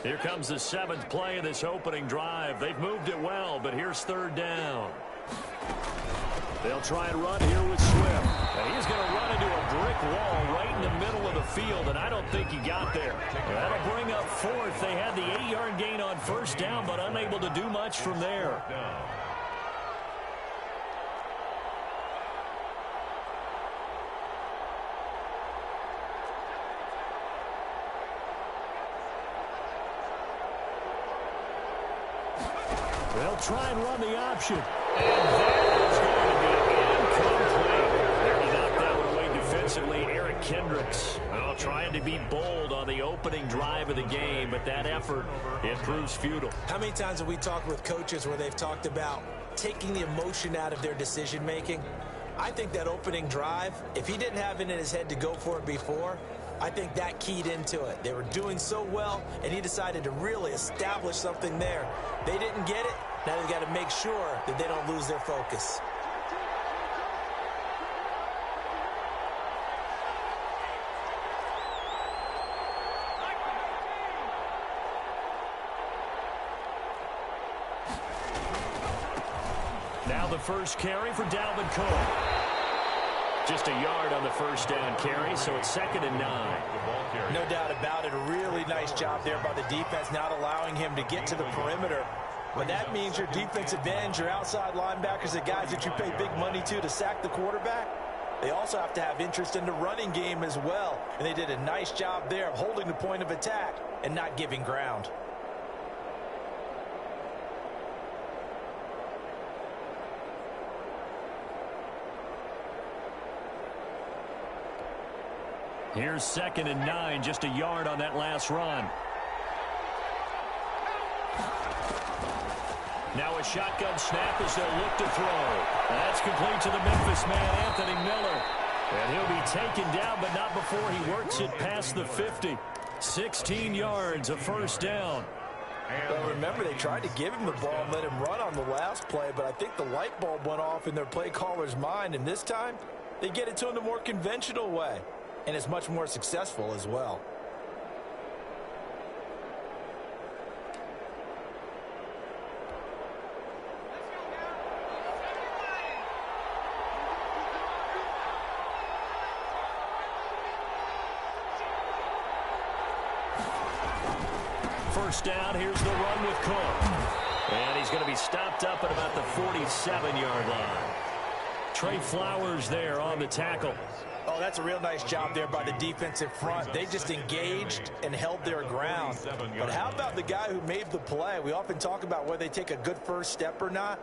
Here comes the seventh play of this opening drive. They've moved it well, but here's third down. They'll try and run here with Swift. And he's going to run into a brick wall right in the middle of the field, and I don't think he got there. That'll bring up fourth. They had the 8-yard gain on first down, but unable to do much from there. They'll try and run the option. And that is going to be incomplete. There to knock that one away defensively, Eric Kendricks. Well, trying to be bold on the opening drive of the game, but that effort, it proves futile. How many times have we talked with coaches where they've talked about taking the emotion out of their decision-making? I think that opening drive, if he didn't have it in his head to go for it before, I think that keyed into it. They were doing so well, and he decided to really establish something there. They didn't get it. Now they've got to make sure that they don't lose their focus. Now the first carry for Dalvin Cook. Just a yard on the first down carry, so it's 2nd and 9. No doubt about it. A really nice job there by the defense, not allowing him to get to the perimeter. But that means your defensive ends, your outside linebackers, the guys that you pay big money to sack the quarterback, they also have to have interest in the running game as well. And they did a nice job there of holding the point of attack and not giving ground. Here's 2nd and 9, just a yard on that last run. Now a shotgun snap as they'll look to throw. That's complete to the Memphis man, Anthony Miller. And he'll be taken down, but not before he works it past the 50. 16 yards, a first down. Well, remember, they tried to give him the ball and let him run on the last play, but I think the light bulb went off in their play caller's mind, and this time they get it to him the more conventional way. And it's much more successful as well. First down, here's the run with Cook. And he's going to be stopped up at about the 47-yard line. Trey Flowers there on the tackle. Oh, that's a real nice job there by the defensive front. They just engaged and held their ground. But how about the guy who made the play? We often talk about whether they take a good first step or not.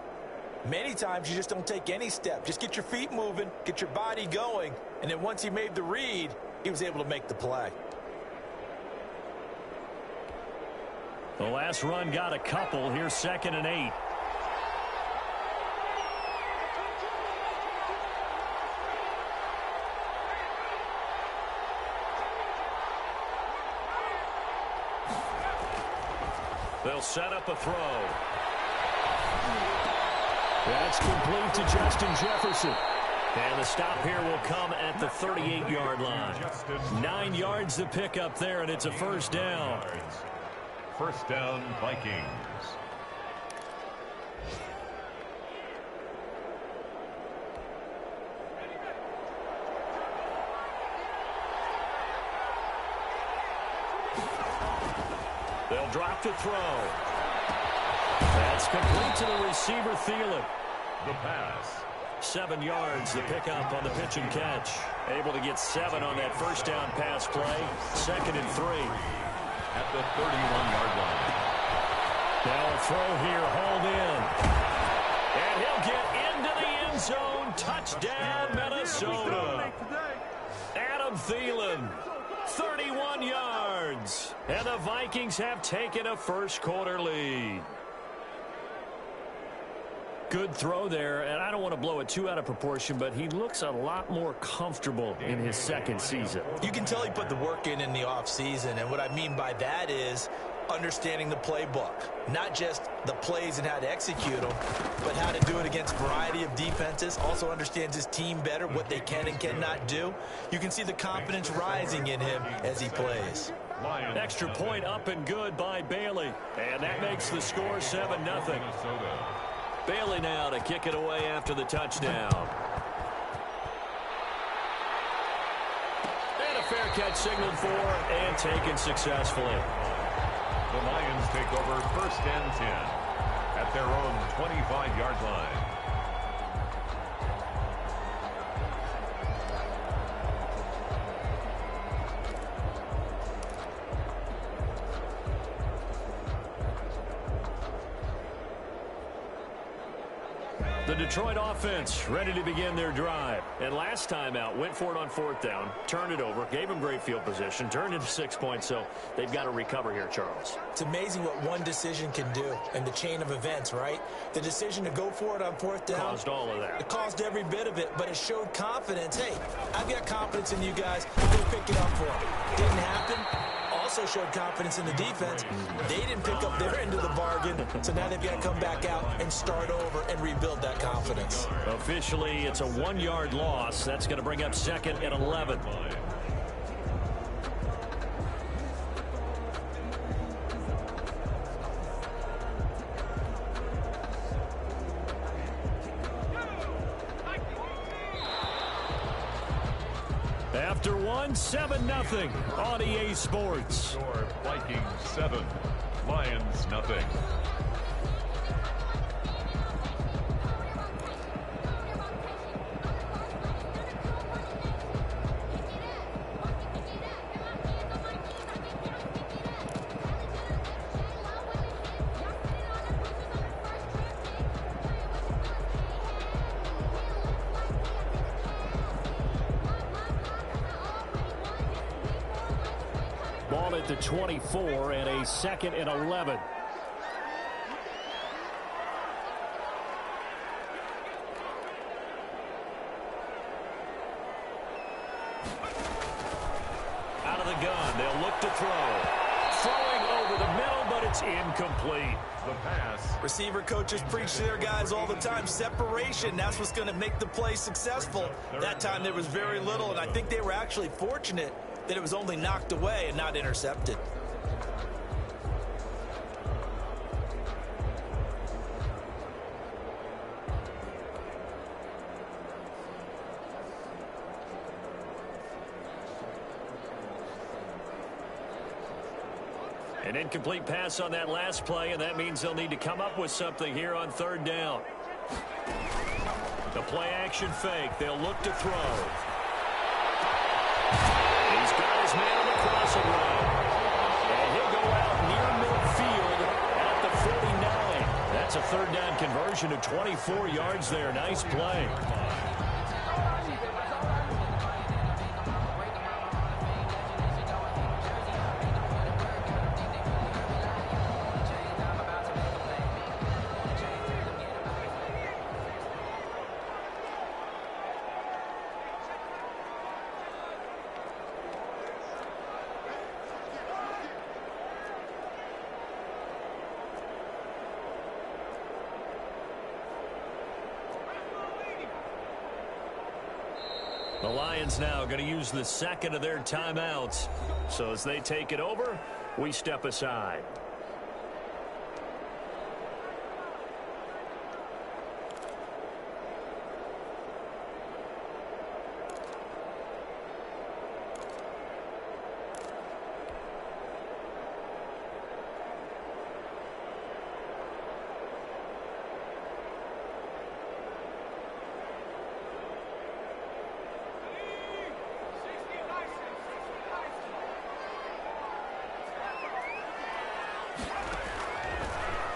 Many times you just don't take any step. Just get your feet moving, get your body going, and then once he made the read, he was able to make the play. The last run got a couple. Here's 2nd and 8. They'll set up a throw. That's complete to Justin Jefferson. And the stop here will come at the 38-yard line. 9 yards to pick up there, and it's a first down. First down, Vikings. They'll drop to throw. That's complete to the receiver, Thielen. The pass. 7 yards to pick up on the pitch and catch. Able to get 7 on that first down pass play. 2nd and 3. At the 31-yard line. Now a throw here, hauled in. And he'll get into the end zone. Touchdown, Minnesota. Adam Thielen. 31 yards. And the Vikings have taken a first-quarter lead. Good throw there, and I don't want to blow it too out of proportion, but he looks a lot more comfortable in his second season. You can tell he put the work in the offseason, and what I mean by that is understanding the playbook. Not just the plays and how to execute them, but how to do it against a variety of defenses. Also understands his team better, what they can and cannot do. You can see the confidence rising in him as he plays. Extra point up and good by Bailey. And that makes the score 7-0. Bailey now to kick it away after the touchdown. And a fair catch signaled for and taken successfully. The Lions take over 1st and 10 at their own 25-yard line. The Detroit offense ready to begin their drive. And last time out, went for it on 4th down, turned it over, gave them great field position, turned into 6 points, so they've got to recover here, Charles. It's amazing what one decision can do in the chain of events, right? The decision to go for it on 4th down. Caused all of that. It caused every bit of it, but it showed confidence. Hey, I've got confidence in you guys. Go pick it up for them. Didn't happen. Also showed confidence in the defense. They didn't pick up their end of the bargain, so now they've got to come back out and start over and rebuild that confidence. Officially, it's a 1-yard loss. That's going to bring up 2nd and 11. After 7-0 on EA Sports. Vikings 7, Lions nothing. Ball at the 24 and a 2nd and 11. Out of the gun, they'll look to throw. Throwing over the middle, but it's incomplete. The pass. Receiver coaches preach to their guys all the time. Separation, that's what's going to make the play successful. That time there was very little, and I think they were actually fortunate that it was only knocked away and not intercepted. An incomplete pass on that last play, and that means they'll need to come up with something here on 3rd down. The play action fake. They'll look to throw. He's got his man on the crossing route. And he'll go out near midfield at the 49. That's a 3rd down conversion to 24 yards there. Nice play. The Lions now going to use the 2nd of their timeouts. So as they take it over, we step aside.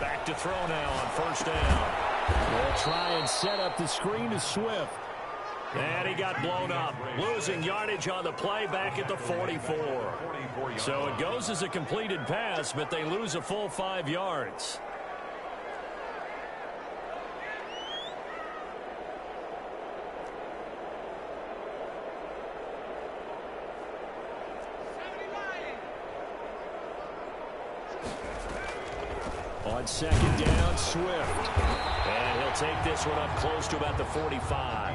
Back to throw now on 1st down. They'll try and set up the screen to Swift. And he got blown up. Losing yardage on the play back at the 44. So it goes as a completed pass, but they lose a full 5 yards. On second down, Swift. And he'll take this one up close to about the 45.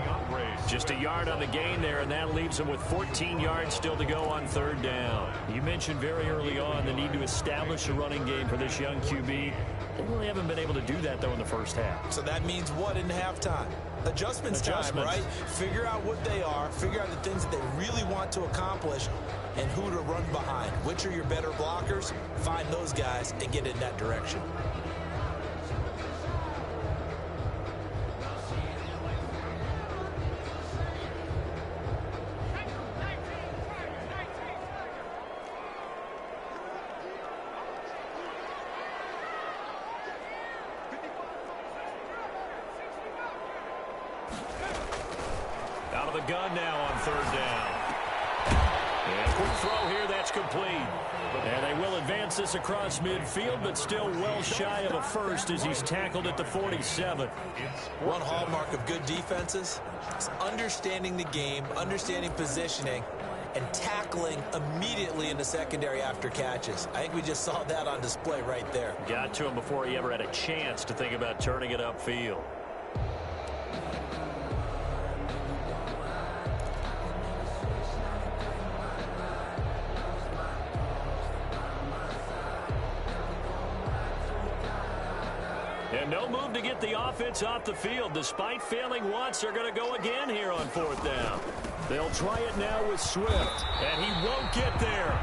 Just a yard on the gain there, and that leaves him with 14 yards still to go on third down. You mentioned very early on the need to establish a running game for this young QB. They really haven't been able to do that, though, in the first half. So that means what in halftime? Adjustments time, right? Figure out what they are, figure out the things that they really want to accomplish, and who to run behind. Which are your better blockers? Find those guys and get in that direction. Out of the gun now on third down. And quick throw here, that's complete. And they will advance this across midfield, but still well shy of a first as he's tackled at the 47. One hallmark of good defenses is understanding the game, understanding positioning, and tackling immediately in the secondary after catches. I think we just saw that on display right there. Got to him before he ever had a chance to think about turning it upfield. And no move to get the offense off the field. Despite failing once, they're going to go again here on fourth down. They'll try it now with Swift, and he won't get there.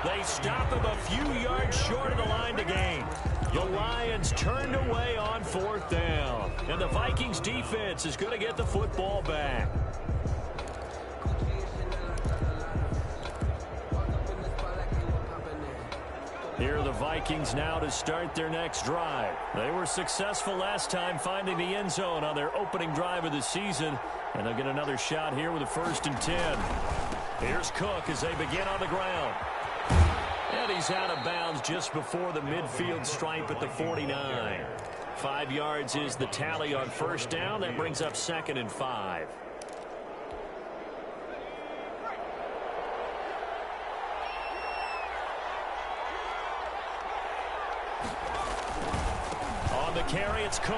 They stop him a few yards short of the line to gain. The Lions turned away on fourth down, and the Vikings defense is going to get the football back. Here are the Vikings now to start their next drive. They were successful last time finding the end zone on their opening drive of the season, and they'll get another shot here with a 1st and 10. Here's Cook as they begin on the ground. And he's out of bounds just before the midfield stripe at the 49. 5 yards is the tally on first down. That brings up 2nd and 5. The carry, it's Cook.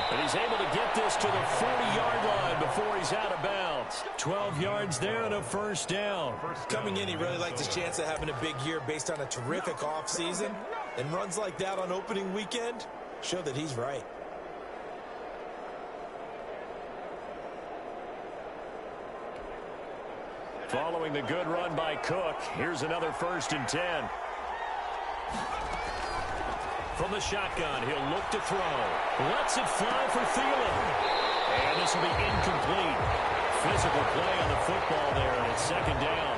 And he's able to get this to the 40-yard line before he's out of bounds. 12 yards there and a 1st down. Coming in, he really liked his chance of having a big year based on a terrific offseason. And runs like that on opening weekend show that he's right. Following the good run by Cook, here's another 1st and 10. From the shotgun, he'll look to throw. Lets it fly for Thielen. And this will be incomplete. Physical play on the football there, and it's 2nd down.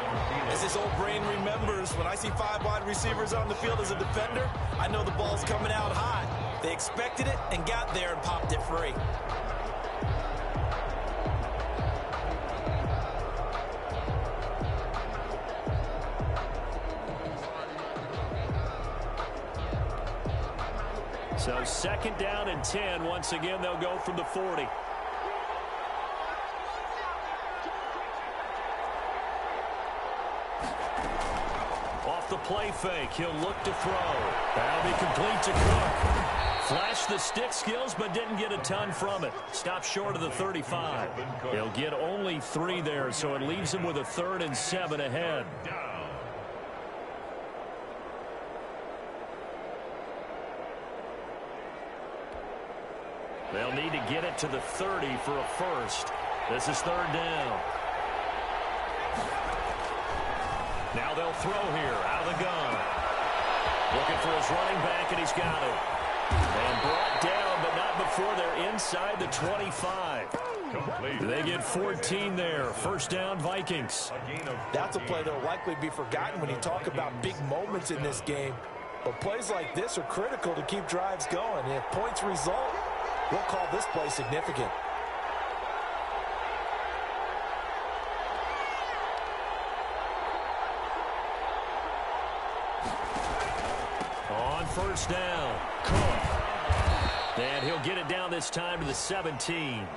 As his old brain remembers, when I see 5 wide receivers on the field as a defender, I know the ball's coming out high. They expected it and got there and popped it free. So 2nd down and 10. Once again, they'll go from the 40. Off the play fake, he'll look to throw. That'll be complete to Cook. Flashed the stick skills, but didn't get a ton from it. Stopped short of the 35. He'll get only 3 there, so it leaves him with a 3rd and 7 ahead. They'll need to get it to the 30 for a 1st. This is 3rd down. Now they'll throw here out of the gun. Looking for his running back, and he's got it. And brought down, but not before they're inside the 25. Complete. They get 14 there. 1st down, Vikings. That's a play that will likely be forgotten when you talk about big moments in this game. But plays like this are critical to keep drives going. And if points result, we'll call this play significant. On 1st down, Cook. And he'll get it down this time to the 17.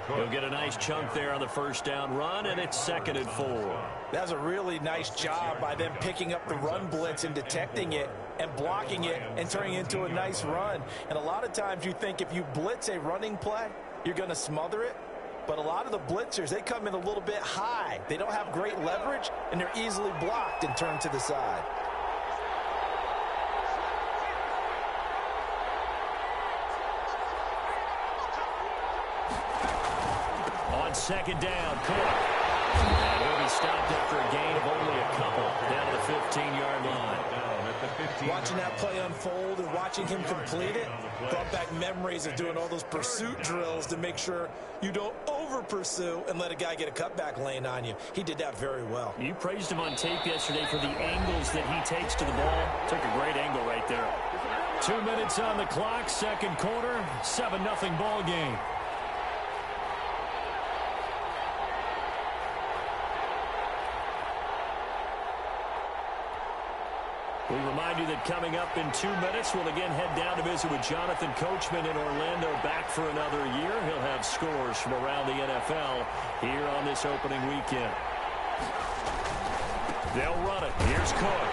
He'll get a nice chunk there on the 1st down run, and it's 2nd and 4. That's a really nice job by them picking up the run blitz and detecting it and blocking it and turning it into a nice run. And a lot of times you think if you blitz a running play, you're going to smother it. But a lot of the blitzers, they come in a little bit high. They don't have great leverage, and they're easily blocked and turned to the side. On second down, Cook. And he'll be stopped after a gain of only a couple down to the 15-yard line. Watching that play unfold and watching him complete it brought back memories of doing all those pursuit drills to make sure you don't over-pursue and let a guy get a cutback lane on you. He did that very well. You praised him on tape yesterday for the angles that he takes to the ball. Took a great angle right there. 2 minutes on the clock, second quarter, 7-0 ball game. We remind you that coming up in 2 minutes, we'll again head down to visit with Jonathan Coachman in Orlando, back for another year. He'll have scores from around the NFL here on this opening weekend. They'll run it. Here's Cook.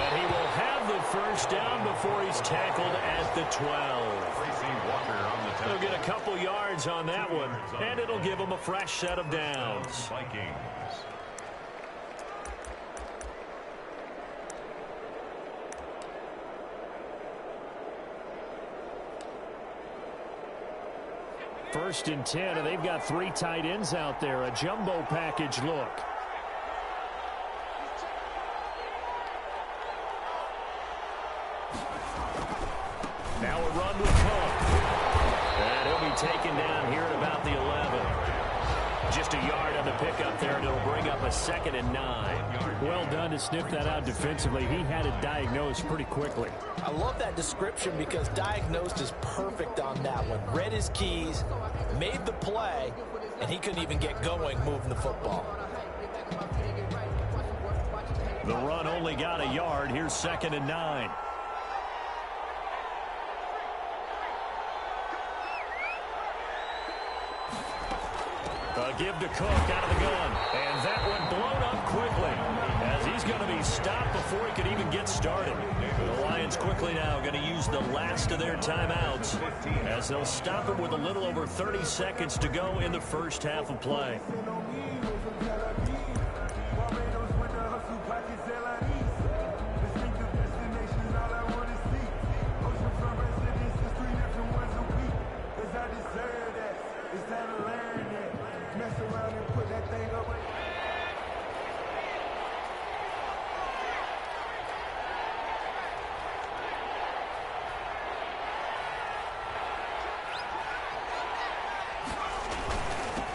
And he will have the first down before he's tackled at the 12. He'll get a couple yards on that one, and it'll give him a fresh set of downs. First and 10, and they've got 3 tight ends out there. A jumbo package look. Now a run with Cook. And he'll be taken down here at about the 11. Just a yard on the pickup there, and it'll bring up a 2nd and 9. Well done to sniff that out defensively. He had it diagnosed pretty quickly. I love that description because diagnosed is perfect on that one. Read his keys, made the play, and he couldn't even get going moving the football. The run only got a yard. Here's 2nd and 9. Give to Cook out of the gun. And that one blown up quickly as he's going to be stopped before he could even get started. The Lions quickly now going to use the last of their timeouts as they'll stop him with a little over 30 seconds to go in the first half of play.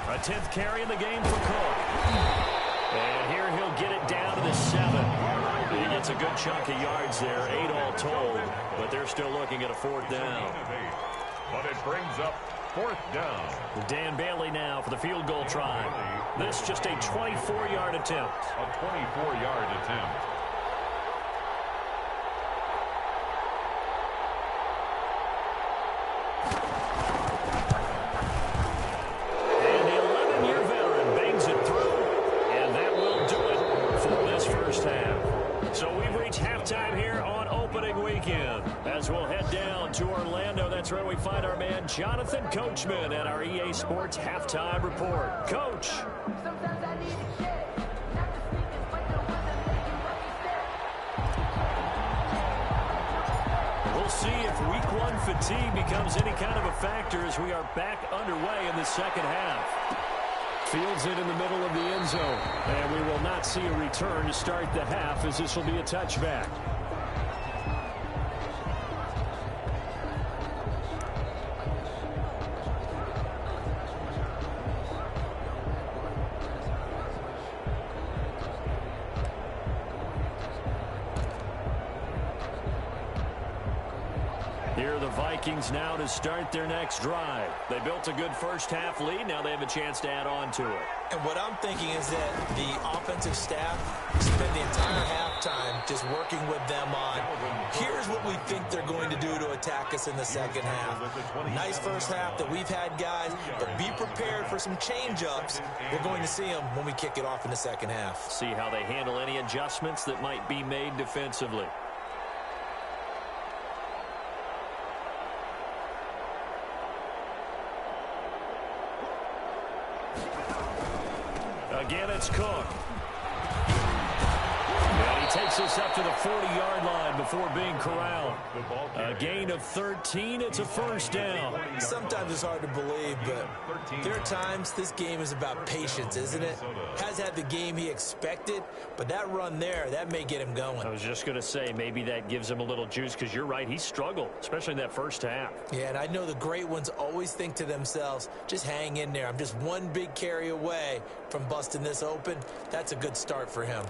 A 10th carry in the game for Cook. And here he'll get it down to the 7. He gets a good chunk of yards there, 8 all told, but they're still looking at a 4th down. But it brings up 4th down. Dan Bailey now for the field goal try. This just a 24-yard attempt. A 24-yard attempt. As we'll head down to Orlando, that's where we find our man Jonathan Coachman at our EA Sports Halftime Report. Coach. We'll see if week 1 fatigue becomes any kind of a factor as we are back underway in the second half. Fields it in the middle of the end zone. And we will not see a return to start the half as this will be a touchback. Here are the Vikings now to start their next drive. They built a good first half lead. Now they have a chance to add on to it. And what I'm thinking is that the offensive staff spend the entire halftime just working with them on, here's what we think they're going to do to attack us in the second half. Nice first half that we've had, guys, but be prepared for some change-ups. We're going to see them when we kick it off in the second half. See how they handle any adjustments that might be made defensively. Again, it's Cook. And he takes us up to the 40-yard line before being corralled. A gain of 13. It's a first down. Sometimes it's hard to believe, but there are times this game is about patience, isn't it? Has had the game he expected, but that run there, that may get him going. I was just going to say, maybe that gives him a little juice, because you're right, he struggled, especially in that first half. Yeah, and I know the great ones always think to themselves, just hang in there. I'm just one big carry away from busting this open. That's a good start for him.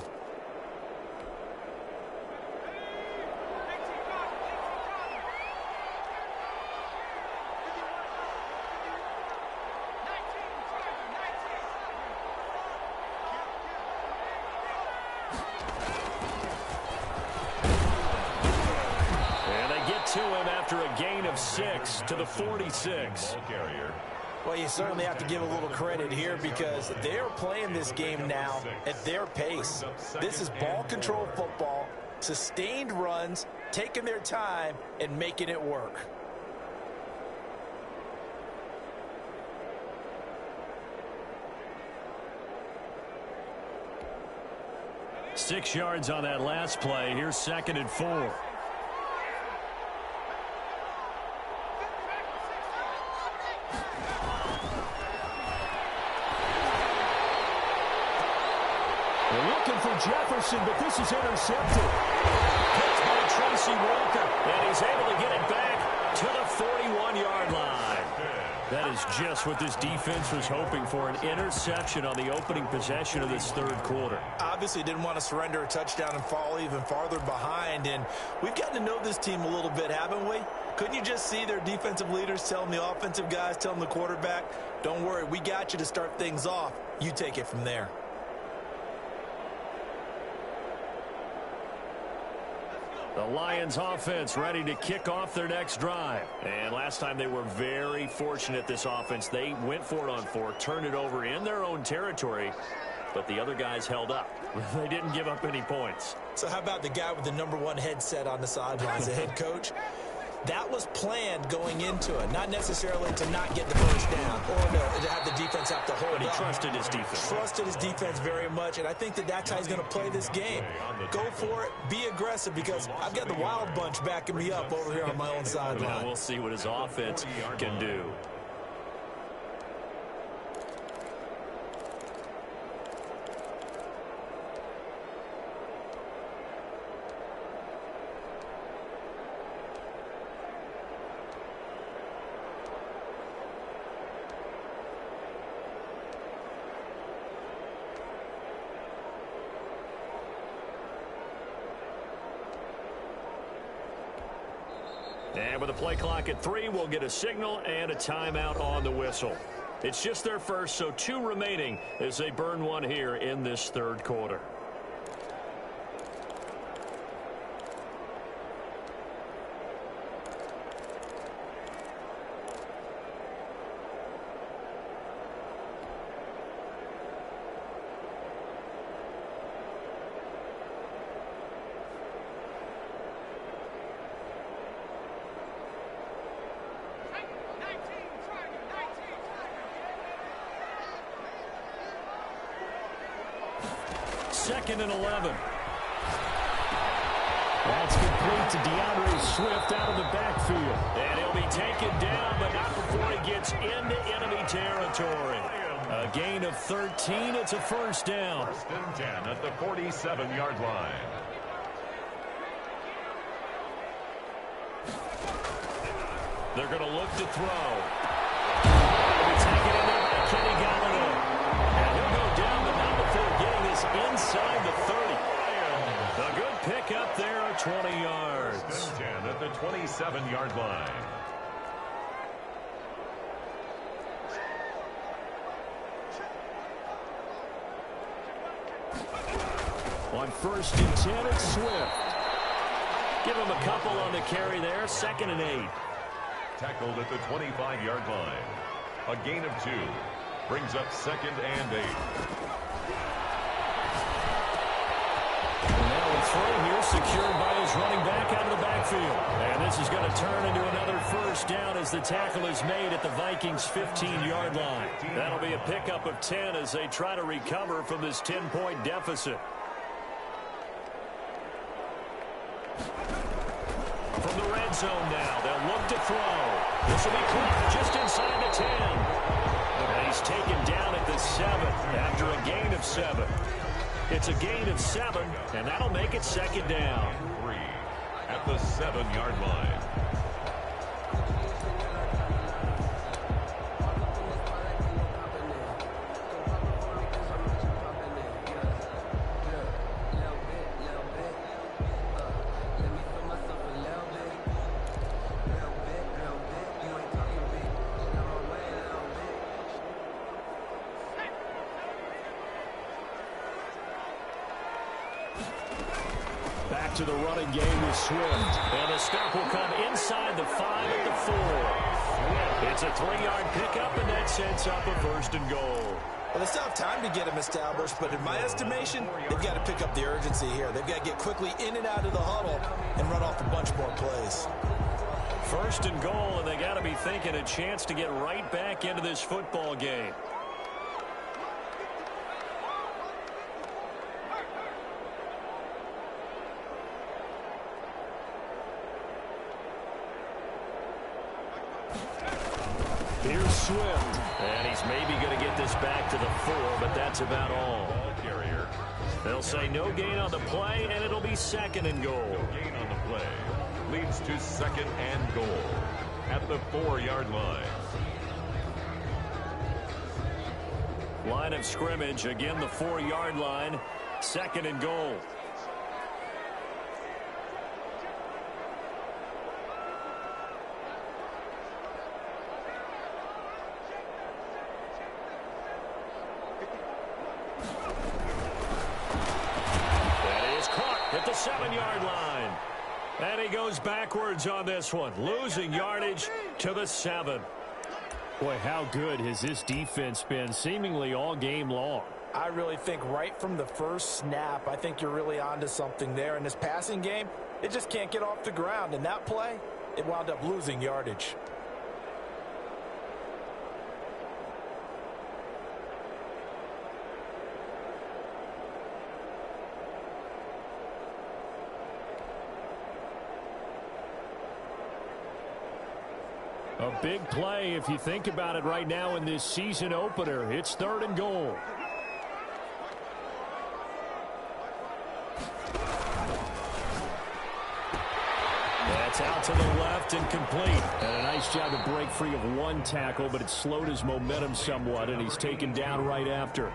To him after a gain of 6 to the 46. Well, you certainly have to give a little credit here because they're playing this game now at their pace. This is ball control football, sustained runs, taking their time and making it work. Six yards on that last play. Here's 2nd and 4. Jefferson, but this is intercepted. Catch by Tracy Walker, and he's able to get it back to the 41-yard line. That is just what this defense was hoping for, an interception on the opening possession of this third quarter. Obviously didn't want to surrender a touchdown and fall even farther behind, and we've gotten to know this team a little bit, haven't we? Couldn't you just see their defensive leaders telling the offensive guys, telling the quarterback, don't worry, we got you to start things off. You take it from there. The Lions offense ready to kick off their next drive. And last time they were very fortunate, this offense. They went for it on 4, turned it over in their own territory, but the other guys held up. They didn't give up any points. So how about the guy with the #1 headset on the sidelines, the head coach? That was planned going into it, not necessarily to not get the first down or to have the defense have to hold But he up. trusted his defense. Trusted his defense very much, and I think that that's how he's going to play this game. Go for it, be aggressive, because I've got the wild bunch backing me up over here on my own sideline. Now we'll see what his offense can do. And with the play clock at 3, we'll get a signal and a timeout on the whistle. It's just their first, so 2 remaining as they burn one here in this third quarter. Second and 11. That's complete to DeAndre Swift out of the backfield. And he'll be taken down, but not before he gets into enemy territory. A gain of 13. It's a first down. 1st and 10 at the 47-yard line. They're going to look to throw. He'll be taken in there by Kenny Galladay. And he'll go down, but not before getting this inside the 30. A good pick up there, 20 yards. 1st and 10 at the 27-yard line. On 1st and 10, it's Swift. Give him a couple on the carry there, 2nd and 8. Tackled at the 25-yard line. A gain of 2. Brings up 2nd and 8. And now a throw here secured by his running back out of the backfield. And This is going to turn into another first down as the tackle is made at the Vikings' 15-yard line. That'll be a pickup of 10 as they try to recover from this 10-point deficit. From the red zone now, they'll look to throw. This will be caught just inside the 10. And he's taken down at the 7 after a gain of 7. It's a gain of 7, and that'll make it second down. 3 at the 7-yard line. Back to the running game with Swift. And the stop will come inside the 5 at the 4. It's a 3-yard pickup, and that sets up a first and goal. Well, they still have time to get him established, but in my estimation, they've got to pick up the urgency here. They've got to get quickly in and out of the huddle and run off a bunch more plays. First and goal, and they got to be thinking a chance to get right back into this football game. Here's Swift, and he's maybe going to get this back to the 4, but that's about all. Ball carrier. They'll say no gain on the play, and it'll be second and goal. No gain on the play. Leads to second and goal at the 4-yard line. Line of scrimmage, again the 4-yard line, second and goal. At the 7-yard line. And he goes backwards on this one, losing yardage to the 7. Boy, how good has this defense been seemingly all game long? I really think right from the first snap, I think you're really onto something there. In this passing game, it just can't get off the ground. And that play, it wound up losing yardage. A big play if you think about it right now in this season opener. It's third and goal. That's out to the left and complete. And a nice job to break free of one tackle, but it slowed his momentum somewhat, and he's taken down right after.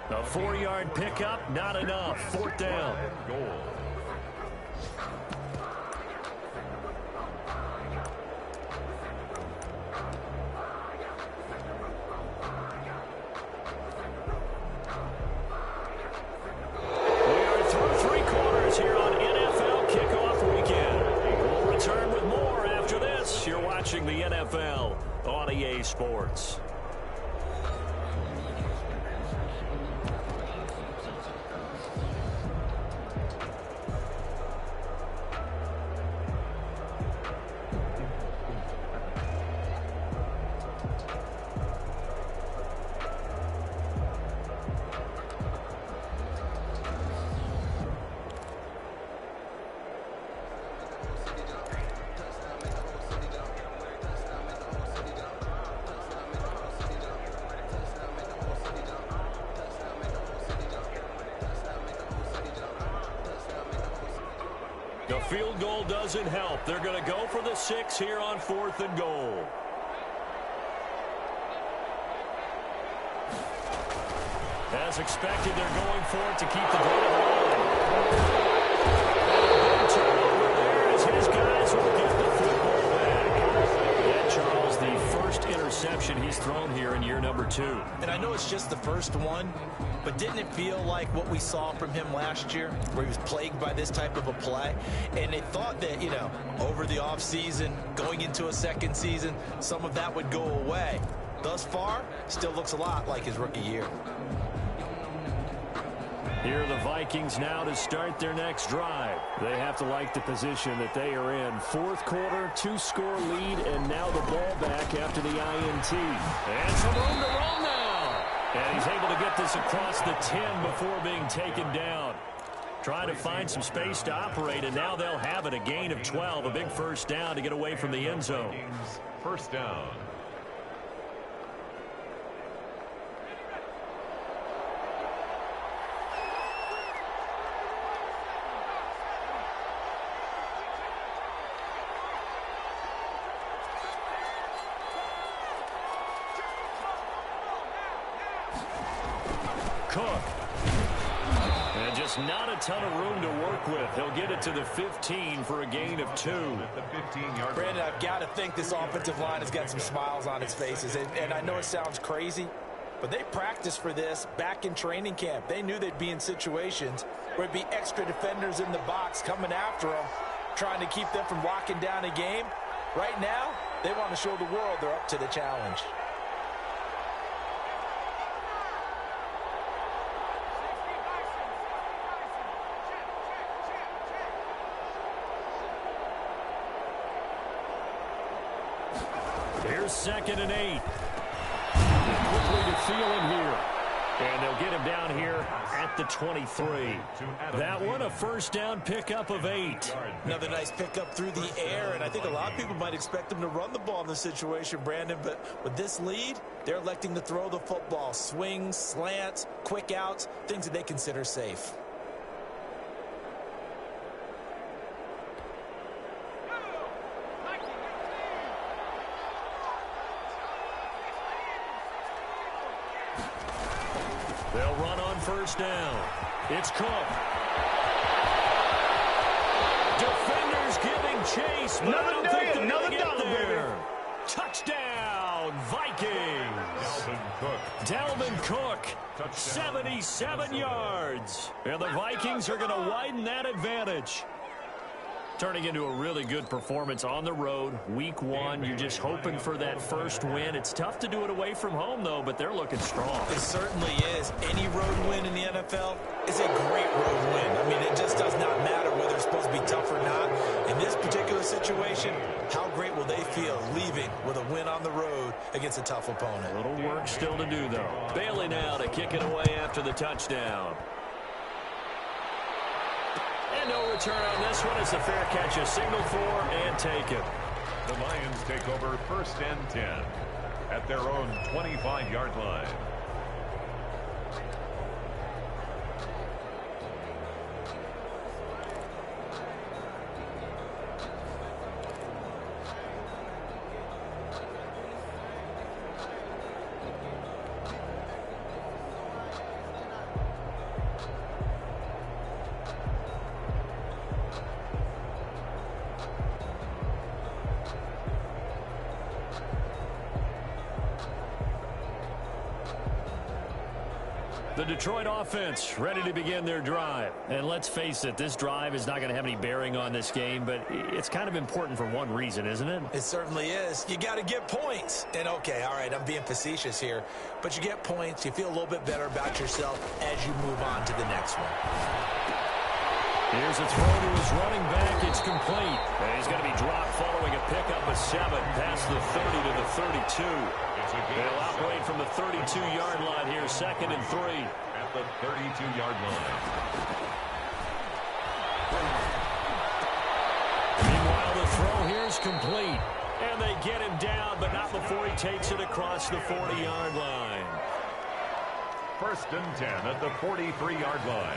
A 4-yard pickup, not enough. Fourth down. Goal. Here on NFL Kickoff Weekend. We'll return with more after this. You're watching the NFL on EA Sports. The field goal doesn't help. They're going to go for the 6 here on 4th and goal. As expected, they're going for it to keep the drive alive. Turnover there as his guys will get the football back. And Charles, the first interception he's thrown here in year number 2. And I know it's just the first one, but didn't it feel like what we saw from him last year, where he was plagued by this type of a play? And they thought that, you know, over the offseason, going into a second season, some of that would go away. Thus far, still looks a lot like his rookie year. Here are the Vikings now to start their next drive. They have to like the position that they are in. Fourth quarter, 2-score lead, and now the ball back after the INT. And some room to run now. And he's able to get this across the 10 before being taken down. Trying to find some space to operate, and now they'll have it. A gain of 12, a big first down to get away from the end zone. First down. Cook. And just not a ton of room to work with. He'll get it to the 15 for a gain of 2. At the 15-yard Brandon, I've got to think this offensive line has got some smiles on its faces. And I know it sounds crazy, but they practiced for this back in training camp. They knew they'd be in situations where it'd be extra defenders in the box coming after them, trying to keep them from locking down a game. Right now, they want to show the world they're up to the challenge. Here's 2nd and 8. Quickly to Thielen here. And they'll get him down here at the 23. That one, a first down pickup of 8. Another nice pickup through the air, and I think a lot of people might expect them to run the ball in this situation, Brandon, but with this lead, they're electing to throw the football. Swings, slants, quick outs, things that they consider safe. They'll run on first down. It's Cook. Defenders giving chase, but I don't think they're going to get there. Touchdown, Vikings. Dalvin Cook, 77 yards. And the Vikings are going to widen that advantage. Turning into a really good performance on the road. Week 1, you're just hoping for that first win. It's tough to do it away from home, though, but they're looking strong. It certainly is. Any road win in the NFL is a great road win. I mean, it just does not matter whether it's supposed to be tough or not. In this particular situation, how great will they feel leaving with a win on the road against a tough opponent? A little work still to do, though. Bailey now to kick it away after the touchdown. And no return on this one. It's a fair catch, a signal for, and take it. The Lions take over 1st and 10 at their own 25-yard line. The Detroit offense ready to begin their drive. And let's face it, this drive is not going to have any bearing on this game, but it's kind of important for one reason, isn't it? It certainly is. You got to get points. And okay, all right, I'm being facetious here, but you get points, you feel a little bit better about yourself as you move on to the next one. Here's a throw to his running back. It's complete. And he's going to be dropped following a pickup of 7 past the 30 to the 32. They'll operate from the 32-yard line here, 2nd and 3. At the 32-yard line. Meanwhile, the throw here is complete. And they get him down, but not before he takes it across the 40-yard line. 1st and 10 at the 43-yard line.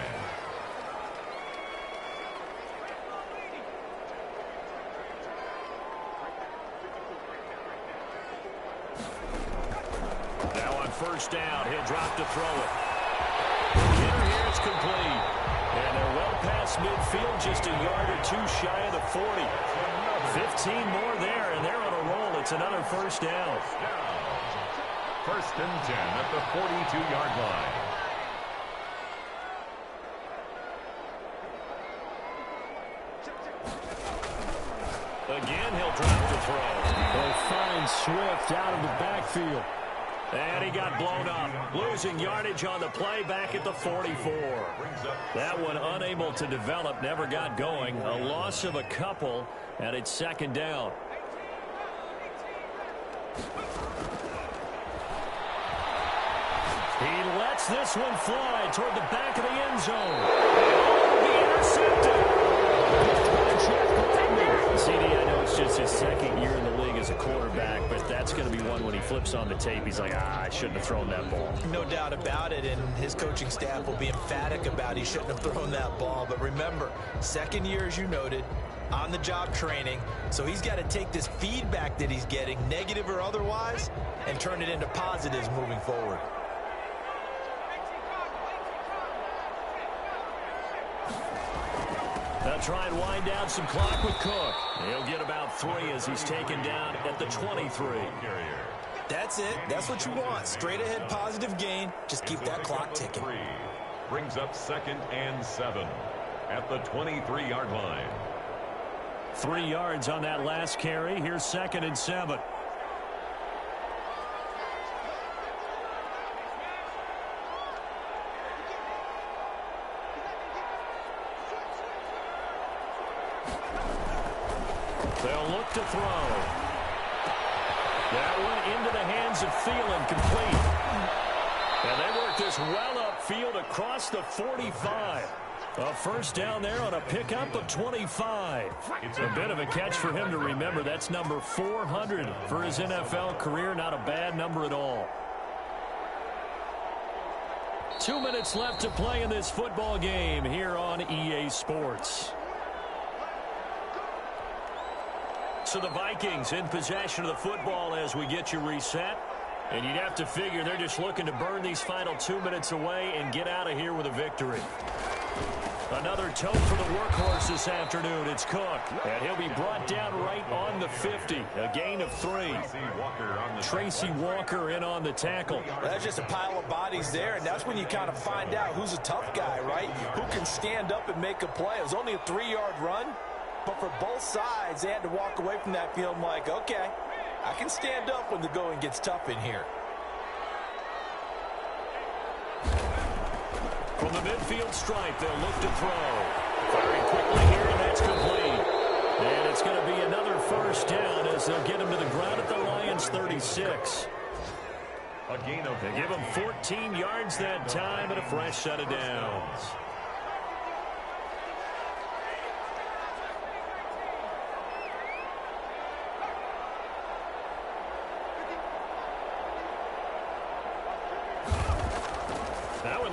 First down, he'll drop to throw it. Hitter here, it's complete. And they're well past midfield, just a yard or 2 shy of the 40. 15 more there, and they're on a roll. It's another first down. 1st and 10 at the 42-yard line. Again, he'll drop to throw. They'll find Swift out of the backfield. And he got blown up, losing yardage on the play back at the 44. That one unable to develop, never got going. A loss of a couple, and it's second down. He lets this one fly toward the back of the end zone. Oh, he intercepted. CD, I know it's just his second year in the league as a quarterback, but that's going to be one when he flips on the tape. He's like, I shouldn't have thrown that ball. No doubt about it, and his coaching staff will be emphatic about he shouldn't have thrown that ball. But remember, second year, as you noted, on-the-job training, so he's got to take this feedback that he's getting, negative or otherwise, and turn it into positives moving forward. They'll try and wind down some clock with Cook. He'll get about 3 as he's taken down at the 23. That's it. That's what you want. Straight ahead positive gain. Just keep that clock ticking. Brings up 2nd and 7 at the 23-yard line. 3 yards on that last carry. Here's 2nd and 7. They'll look to throw. That one into the hands of Thielen, complete. And they work this well upfield across the 45. A first down there on a pickup of 25. It's a bit of a catch for him to remember. That's number 400 for his NFL career. Not a bad number at all. 2 minutes left to play in this football game here on EA Sports. So the Vikings in possession of the football as we get you reset. And you'd have to figure they're just looking to burn these final 2 minutes away and get out of here with a victory. Another tote for the workhorse this afternoon. It's Cook. And he'll be brought down right on the 50. A gain of 3. Tracy Walker in on the tackle. That's just a pile of bodies there, and that's when you kind of find out who's a tough guy, right? Who can stand up and make a play. It was only a 3-yard run. But for both sides, they had to walk away from that field like, okay, I can stand up when the going gets tough in here. From the midfield stripe, they'll look to throw. Firing quickly here, and that's complete. And it's going to be another first down as they'll get him to the ground at the Lions' 36. A gain of they give him 14 yards that time and a fresh set of downs.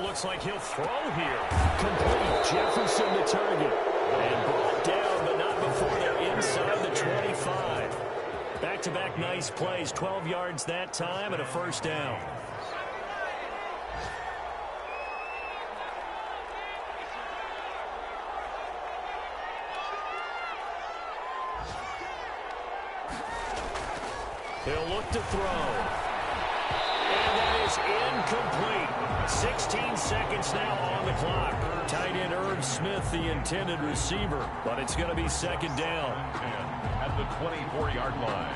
Looks like he'll throw here. Complete. Jefferson to target. And brought down, but not before they're inside the 25. Back-to-back nice plays. 12 yards that time and a first down. He'll look to throw. And that is incomplete. 16 seconds now on the clock. Tight end Irv Smith, the intended receiver, but it's going to be second down. At the 24-yard line.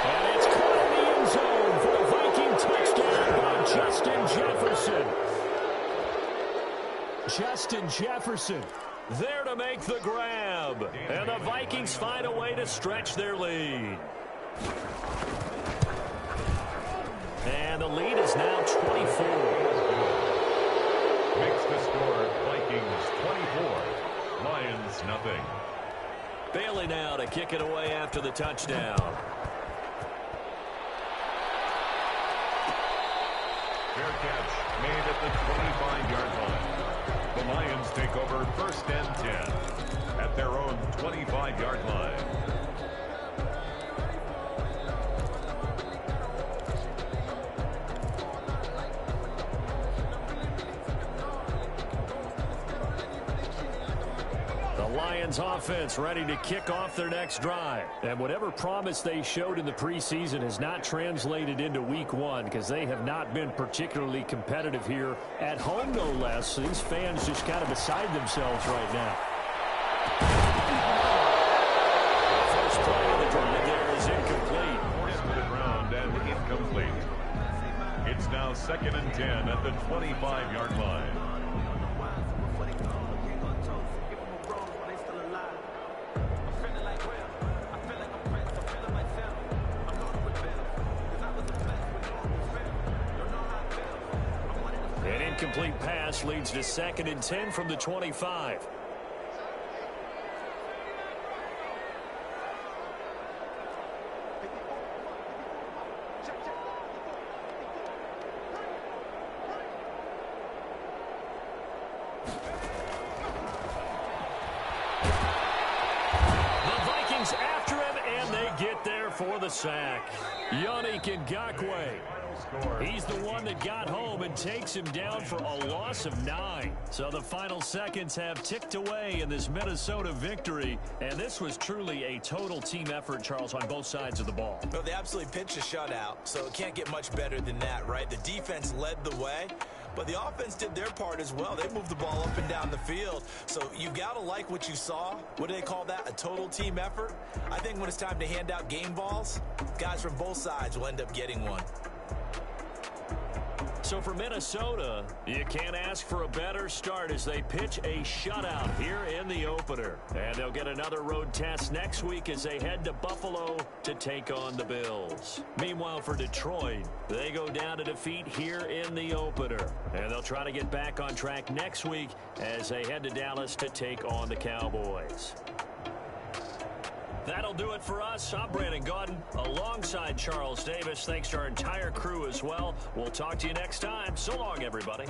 And it's caught in the end zone for a Viking touchdown by Justin Jefferson. Justin Jefferson there to make the grab. And the Vikings find a way to stretch their lead. And the lead is now 24. Makes the score Vikings 24, Lions nothing. Bailey now to kick it away after the touchdown. Fair catch made at the 25-yard line. The Lions take over 1st and 10 at their own 25-yard line. The Lions offense ready to kick off their next drive. And whatever promise they showed in the preseason has not translated into week one because they have not been particularly competitive here at home, no less. So these fans just kind of beside themselves right now. The first play of the drive there is incomplete. Forced to the ground and incomplete. It's now 2nd and 10 at the 25-yard line. An incomplete pass leads to 2nd and 10 from the 25. For the sack. Yannick Ngakoue. He's the one that got home and takes him down for a loss of 9. So the final seconds have ticked away in this Minnesota victory. And this was truly a total team effort, Charles, on both sides of the ball. Well, they absolutely pitched a shutout, so it can't get much better than that, right? The defense led the way, but the offense did their part as well. They moved the ball up and down the field. So you got to like what you saw. What do they call that? A total team effort? I think when it's time to hand out game balls, guys from both sides will end up getting one. So for Minnesota, you can't ask for a better start as they pitch a shutout here in the opener. And they'll get another road test next week as they head to Buffalo to take on the Bills. Meanwhile, for Detroit, they go down to defeat here in the opener. And they'll try to get back on track next week as they head to Dallas to take on the Cowboys. That'll do it for us. I'm Brandon Gaudin alongside Charles Davis. Thanks to our entire crew as well. We'll talk to you next time. So long, everybody.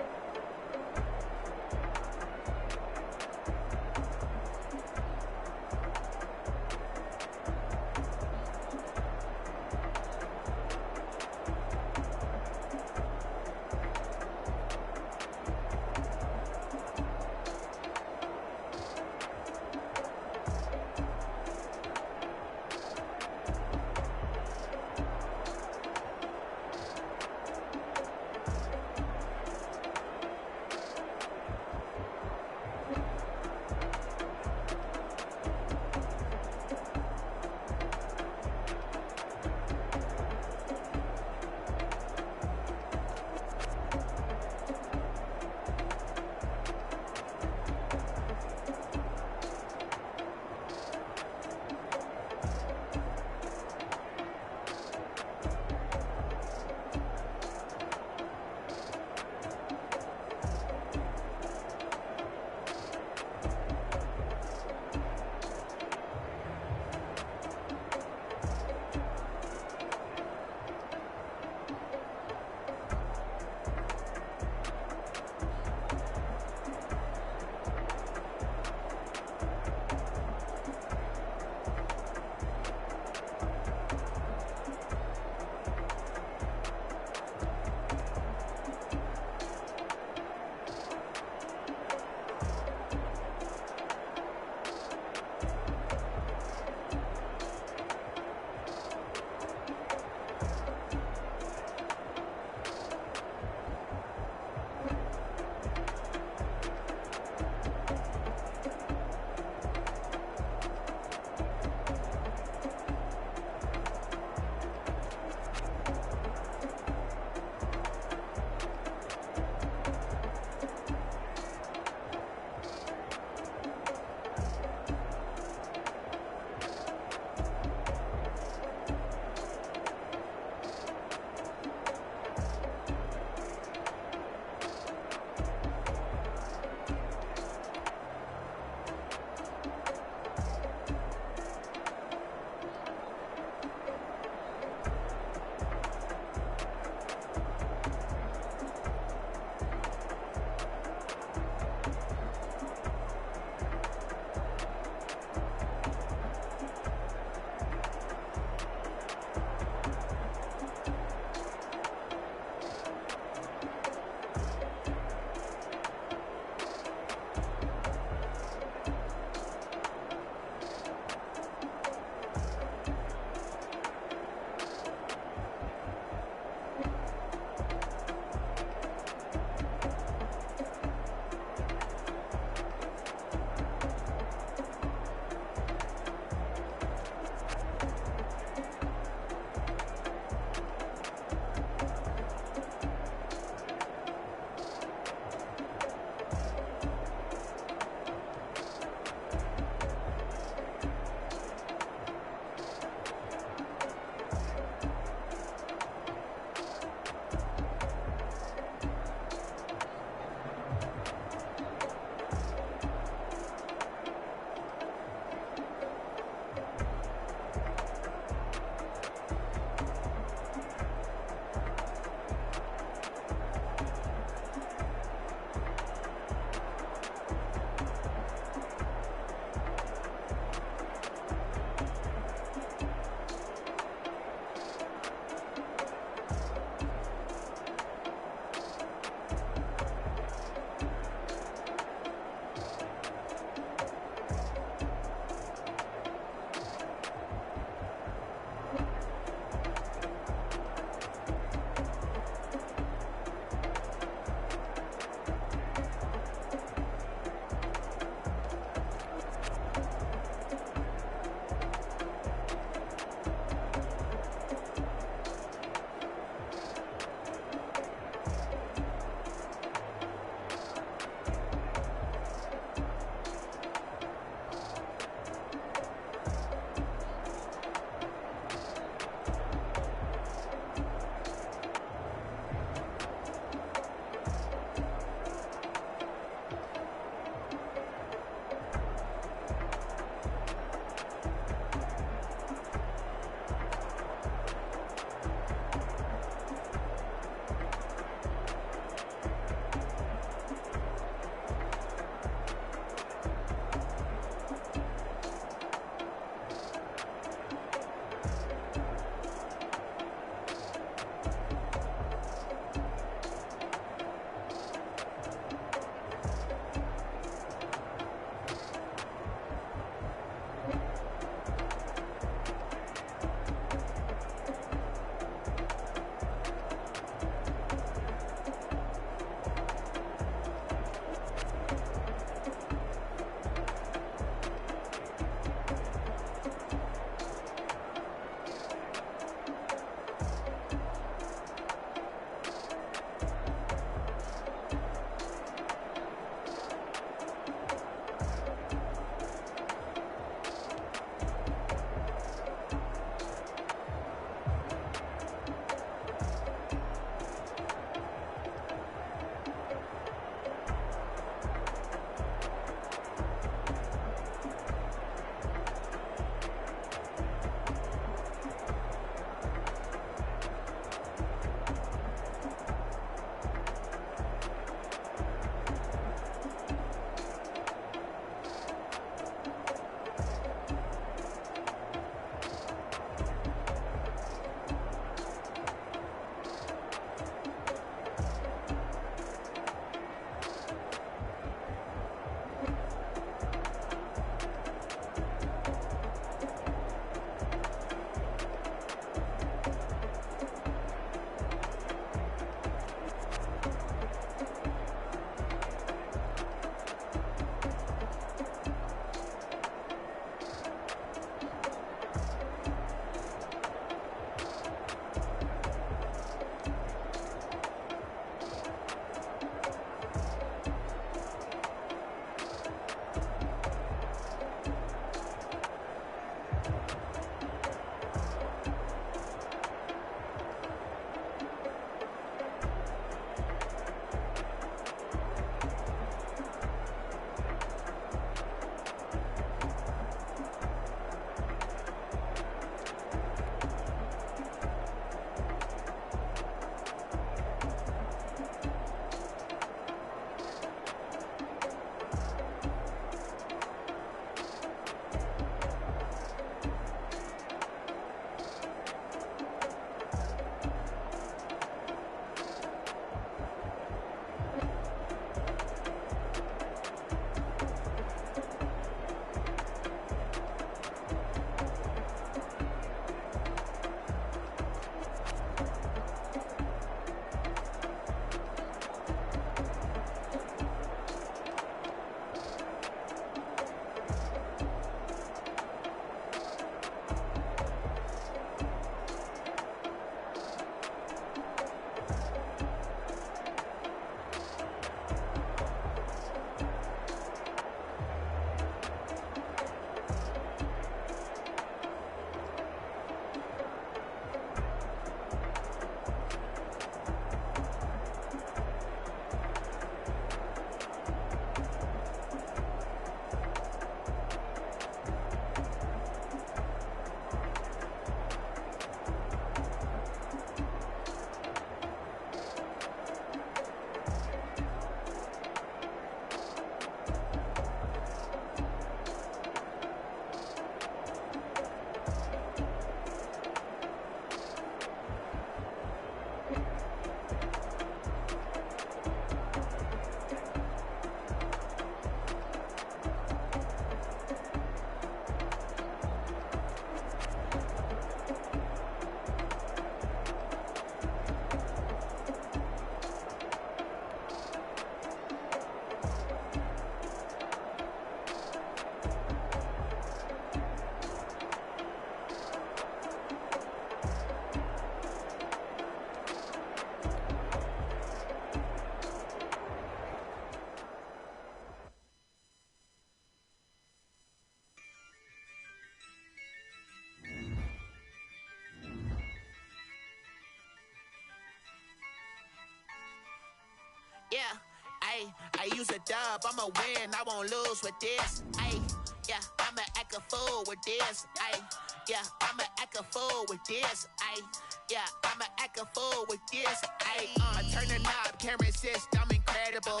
Ayy, I use a dub, I'ma win, I won't lose with this. Ayy, yeah, I'ma act a fool with this. Ayy, yeah, I'ma act a fool with this. Ayy, yeah, I'ma act a fool with this. Ayy, I turn the knob, can't resist, I'm incredible.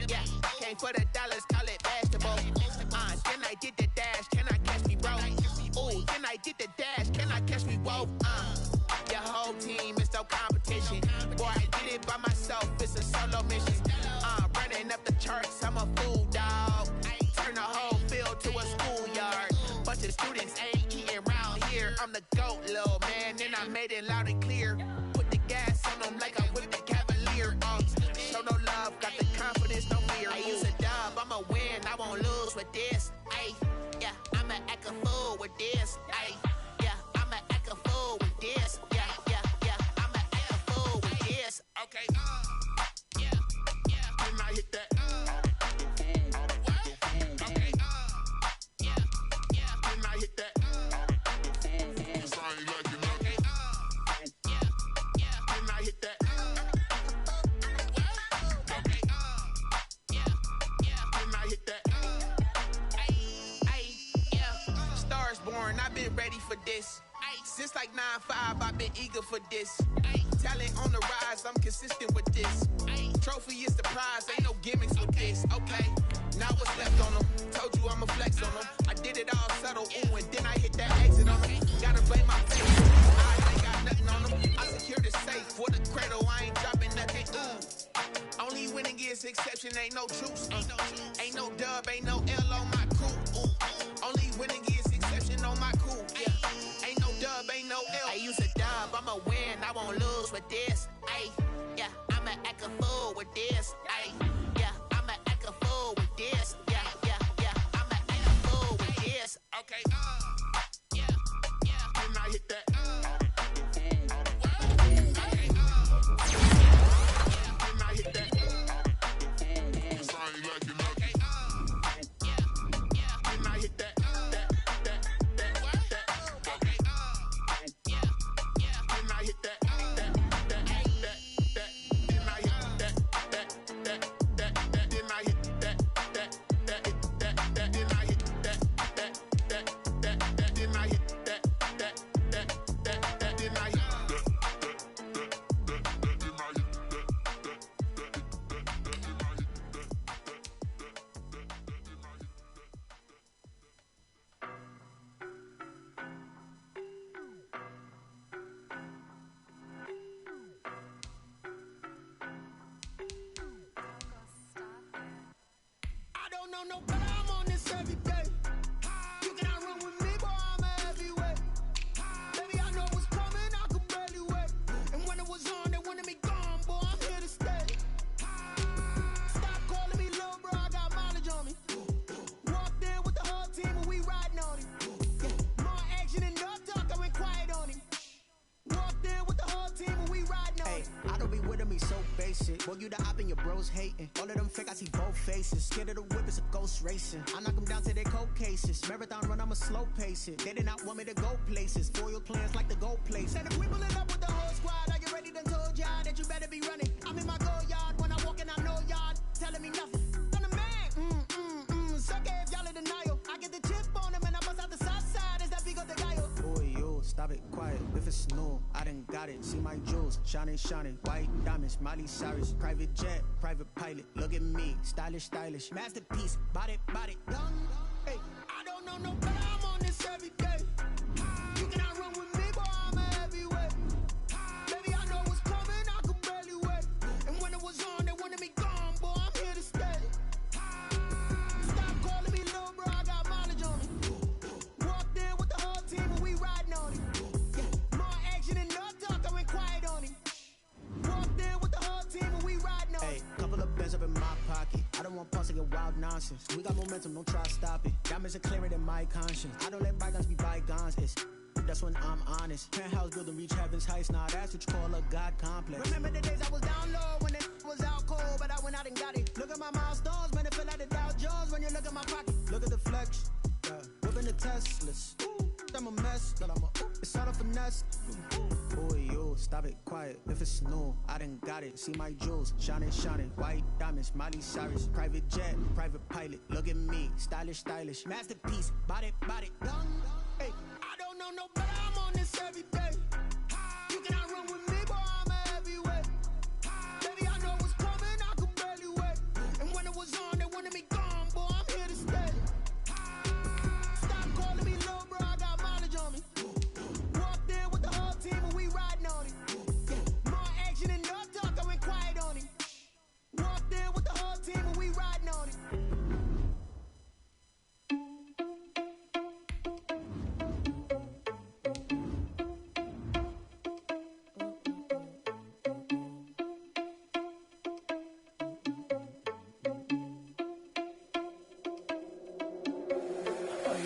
Yeah, came for the dollars, call it vegetable. Then I did the dash, can I catch me, bro? Ooh, then I did the dash, can I catch me, whoa? Your whole team is no competition. Boy, I did it by myself, it's a solo mission. Running up the charts, I'm a fool, dog. Turn the whole field to a schoolyard. Bunch of students ain't eating round here. I'm the GOAT, little man, and I made it loud and clear. Put the gas on them like I'm with the Cavalier. Show no love, got the confidence, no fear. I use a dub, I'ma win, I won't lose with this. Ayy, yeah, I'ma act a fool with this. Ayy, yeah, I'ma act a fool with this. Yeah, yeah, yeah, I'ma act a fool with this. Okay, yeah, yeah, then I hit that. Okay, yeah, yeah, then I hit that. Okay, yeah, yeah, then I hit that. Okay, yeah, yeah, then I hit that. Ay, yeah, stars born, I've been ready for this. Since like 9-5, I've been eager for this. Talent on the rise, I'm consistent with this. Trophy is the prize, ain't no gimmicks with this. Okay, now what's left on them? Told you I'ma flex on them. I did it all subtle, ooh, and then I hit that exit on them. Gotta blame my face, I ain't got nothing on them. I secured the safe for the cradle, I ain't dropping nothing, ooh. Only winning is exception, ain't no truce. Ain't no dub, ain't no L on my crew, ooh. Only winning is exception on my crew, yeah. Ain't no dub, ain't no L. I use a dub, I'ma win, I won't lose with this. Ayy, yeah, I'ma act a fool with this. Ayy, yeah, I'ma act a fool with this. Yeah, yeah, yeah, I'ma act a fool with this. Okay, yeah, yeah, then I hit that. Okay, yeah, then I hit that. Okay, yeah, yeah, then I hit that. No, but I'm on this every day. You cannot run with me, boy, I'm a heavyweight. Baby, I know what's coming, I could barely wait. And when it was on, they wanted me gone, boy, I'm here to stay. Stop calling me little bro, I got mileage on me. Walked in with the whole team and we riding on him. More action and no talk, I went quiet on him. Walked in with the whole team and we riding on him. I don't be with him, he's so basic. Boy, you the op and your bros hating. All of them fake, I see both faces. Scared of the whip, it's a ghost racing. I knock them down to their cold cases. Marathon run, I'ma slow pace it. They did not want me to go places. Foil plans like the gold place. Said if we pulling up with the whole squad, are you ready? Done told y'all that you better be running. I'm in my go yard when I walk in, I know y'all telling me nothing. I'm the man, suck it if y'all in denial. I get the chip on him and I bust out the south side. Is that big of the guy? Boy, yo, stop it, quiet. If it's new, I done got it. See my jewels, shining, white diamonds, Miley Cyrus, private jet, private pilot. Look at me, stylish, masterpiece, body, young. Hey, I don't know no better, I'm on this every day. You cannot run with me, boy, I'm a heavyweight. Baby, I know what's coming, I could barely wait. And when it was on, they wanted me gone, boy, I'm here to stay. Stop calling me little bro, I got mileage on me. Walked in with the whole team and we riding on him. More action and no talk, I went quiet on him. Walked in with the whole team and we riding on him. Hey, couple of bands up in my pocket. I don't want pulse to get wild nonsense. We got momentum, don't try to stop it. Diamonds are clearer than my conscience. I don't let bygones be bygones. That's when I'm honest. Penthouse building, reach heaven's heights. Nah, that's what you call a God complex. Remember the days I was down low when it was out cold, but I went out and got it. Look at my milestones, man, it feel like the Dow Jones when you look at my pocket. Look at the flex, whipping the Teslas. I'm a mess. It's all a finesse. Boy, you stop it, quiet. If it's new, I done got it. See my jewels, shining, shining. White diamonds, Miley Cyrus. Private jet, private pilot. Look at me, stylish, stylish. Masterpiece, body, body. Young, hey, I don't know no better. I'm on this every day. You cannot run with me, boy. I'm a heavyweight. Baby, I know what's coming. I could barely wait. And when it was on, they wanted me gone, boy. I'm here to stay. Stop calling me low, bro. I got mileage on me. Walked in with the whole team and we riding on it. More action than no talk, I went quiet on it. Walked in with the whole team and we riding on it.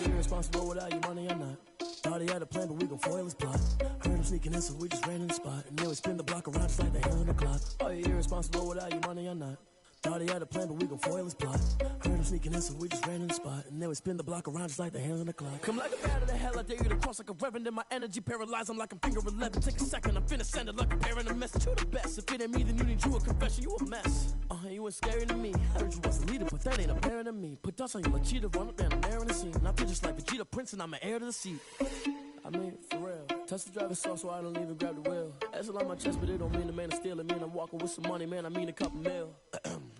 Irresponsible without your money or not. Thought he had a plan, but we gon' foil his plot. Heard him sneaking in, so we just ran in the spot. And then we spin the block around just like the hell in the clock. Are you irresponsible without your money or not? Thought he had a plan, but we gon' foil his plot. Heard him sneaking in, so we just ran in the spot. And then we spin the block around just like the hands on the clock. Come like a bat of the hell, I dare you to cross like a reverend. And my energy paralyzed, I'm like I'm finger 11. Take a second, I'm finna send it like a parent a message. You the best, if it ain't me, then you need you a confession. You a mess, you ain't scary to me. I heard you was a leader, but that ain't apparent to me. Put dust on you like cheetah, run up and I'm air in the scene. And I feel just like Vegeta Prince and I'm an heir to the seat. I mean, for real. Touch the driver's soft so I don't even grab the wheel. That's on my chest, but it don't mean the man is stealing. Mean I'm walking with some money, man, I mean a couple mil.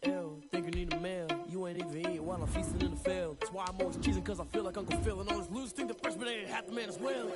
Ew, think you need a meal. You ain't even eating while I'm feasting in the field. That's why I'm always cheesing, cause I feel like Uncle Phil. And all this lose think the freshman ain't half the man as well.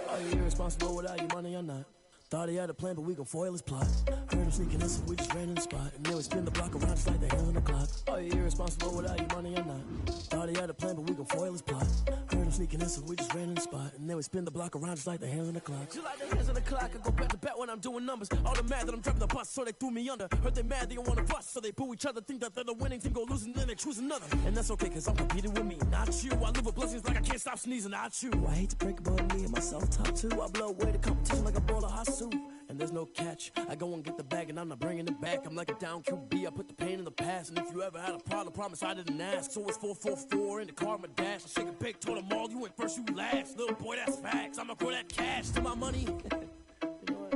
Are you irresponsible without your money or not? Thought he had a plan, but we gon' foil his plot. Heard him sneaking in, so we just ran in the spot. And then we spin the block around just like the hell in the clock. Are you irresponsible without your money or not? Thought he had a plan, but we gon' foil his plot. Heard him sneaking in, so we just ran in the spot. And then we spin the block around just like the hands on the clock. Just like the hands on the clock, I go back to back when I'm doing numbers. All the mad that I'm driving the bus, so they threw me under. Heard they mad, they don't wanna bust, so they boo each other. Think that they're the winning team, go losing, then they choose another. And that's okay, cause I'm competing with me, not you. I live with blessings like I can't stop sneezing, not you. I hate to break it, but me and myself top two. I blow away the competition like a bowl of hot soup. And there's no catch. I go and get the bag and I'm not bringing it back. I'm like a down QB, I put the pain in the past. And if you ever had a problem, promise I didn't ask. So it's 444 in the car, my dash. I shake a big, told them all, you went first, you last. Little boy, that's facts. I'ma grow that cash to my money. You know what?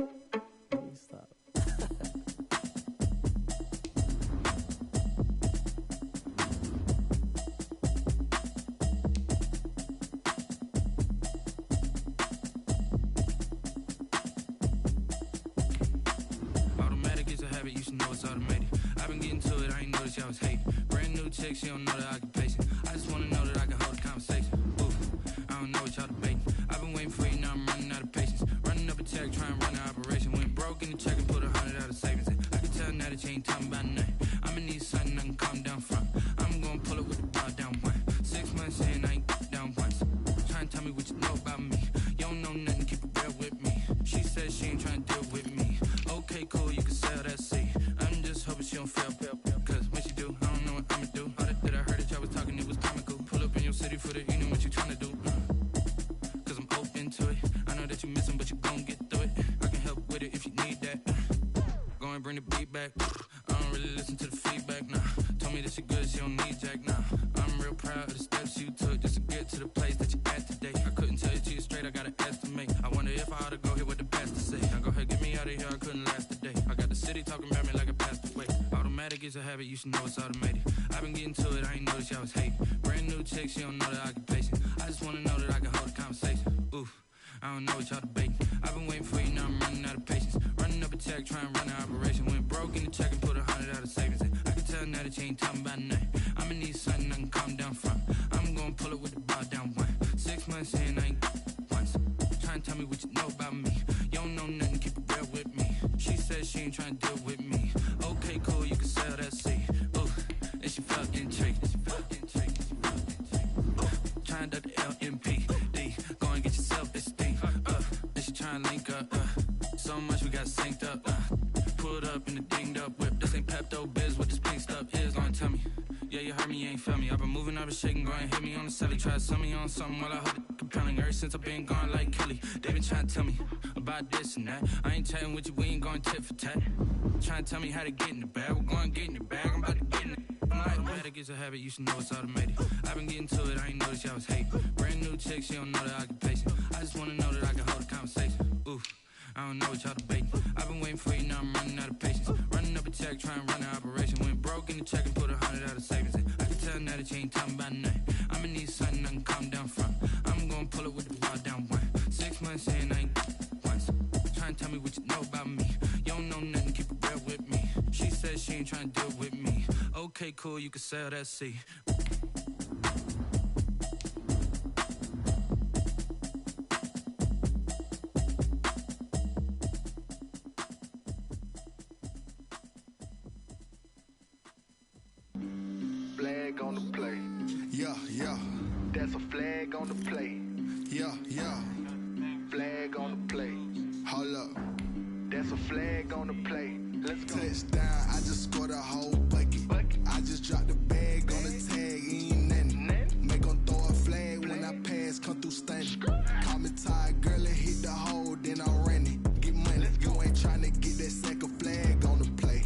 Let me stop. You should know it's automated. I've been getting to it, I ain't noticed y'all was hating. Brand new chick, she don't know the occupation. I just wanna know that I can hold a conversation. Ooh, I don't know what y'all debating. I've been waiting for you, now I'm running out of patience. Running up a check, trying to run an operation. Went broke in the check and put 100 out of savings. I can tell now that you ain't talking about nothing. I'ma need something I can calm down from. I'm gonna pull it with the bar down one. 6 months in, I ain't down once. Trying to tell me what you know about me. You don't know nothing, keep it real with me. She said she ain't trying to deal with me. Okay, cool, you can sell that seat. I'm just hoping she don't fail, cause when she do, I don't know what I'ma do. All that I heard that y'all was talking, it was comical. Pull up in your city for the evening, what you tryna do? Cause I'm open to it. I know that you missing, but you gon' get through it. I can help with it if you need that. Go and bring the beat back. I don't really listen to the feedback, nah. Told me that she good, she don't need jack, nah. I'm real proud of the steps you took just to get to the place that you at today. I couldn't tell you to you straight, I gotta estimate. I wonder if I ought to go here with the best to say. Now go ahead, get me out of here, I couldn't last a day. I got the city talking about me like I passed away. Automatic is a habit, you should know it's automated. I've been getting to it, I ain't noticed y'all was hating. Brand new chick, she don't know the occupation. I just wanna know that I can hold a conversation. Ooh, I don't know what y'all debating. I've been waiting for you, now I'm running out of patience. Running up a check, trying to run an operation. Went broke in the check and put 100 out of savings. I can tell now that you ain't talking about nothing. I'ma need something I can calm down from. I'm gonna pull it with the bar down one. 6 months in, I ain't once. Trying to tell me what you know about me. You don't know nothing, keep it real with me. She said she ain't trying to deal with me. Okay, cool, you can sell that seat. Ooh, and she fucking trick. Trying to duck the LMP. Go and get yourself this thing. And she trying to link up. So much we got synced up. Pulled up in the dinged up whip. This ain't Pepto Biz, what this pink stuff is. Long tell me. Yeah, you heard me, you ain't felt me. I've been moving, I've been shaking, go and hit me on the celly. Try to sell me on something while I hold it compelling. Ever since I've been gone like Kelly, they been trying to tell me about this and that. I ain't chatting with you, we ain't going tit for tat. Trying to tell me how to get in the bag, we're going to get in the bag, I'm about to get in it. I'm not automatic, it's a habit, you should know it's automated. I've been getting to it, I ain't noticed y'all was hating. Brand new chick, she don't know the occupation. I just wanna know that I can hold a conversation. Oof, I don't know what y'all debating. I've been waiting for you, now I'm running out of patience. Running up a check, trying to run an operation. Went broke in the check and put 100 out of savings in. I can tell now that you ain't talking about nothing. I'ma need something I can calm down from. I'm gonna pull it with the bar down one. 6 months in, I ain't once. Trying to tell me what you know about me. You don't know nothing, keep it real with me. She said she ain't trying to deal with me. Okay, cool, you can sell that C. Flag on the play. Yeah, yeah. That's a flag on the play. Yeah, yeah. Flag on the play. Hold up. That's a flag on the play. Let's go. Touchdown, I just scored a whole bucket. I just dropped the bag on the tag, ain't nothing. Make 'em throw a flag when I pass, come through stunning. Call me tired, girl, and hit the hole, then I'm running. Get money, you ain't tryna get that second flag on the play.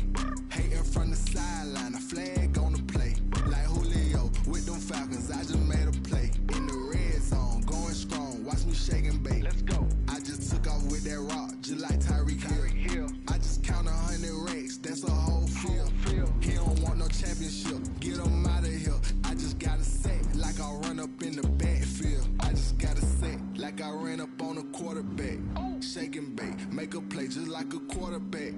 Hating from the sideline, a flag on the play. Like Julio with them Falcons, I just made a play. In the red zone, going strong, watch me shake and bake. Let's go. I just took off with that rock, just like Tyreek Hill. I just count 100 racks, that's a whole field. He don't want no championship, get him out of here. I just gotta say, like I run up in the backfield. I just gotta say, like I ran up on a quarterback. Shake and bake, make a play just like a quarterback.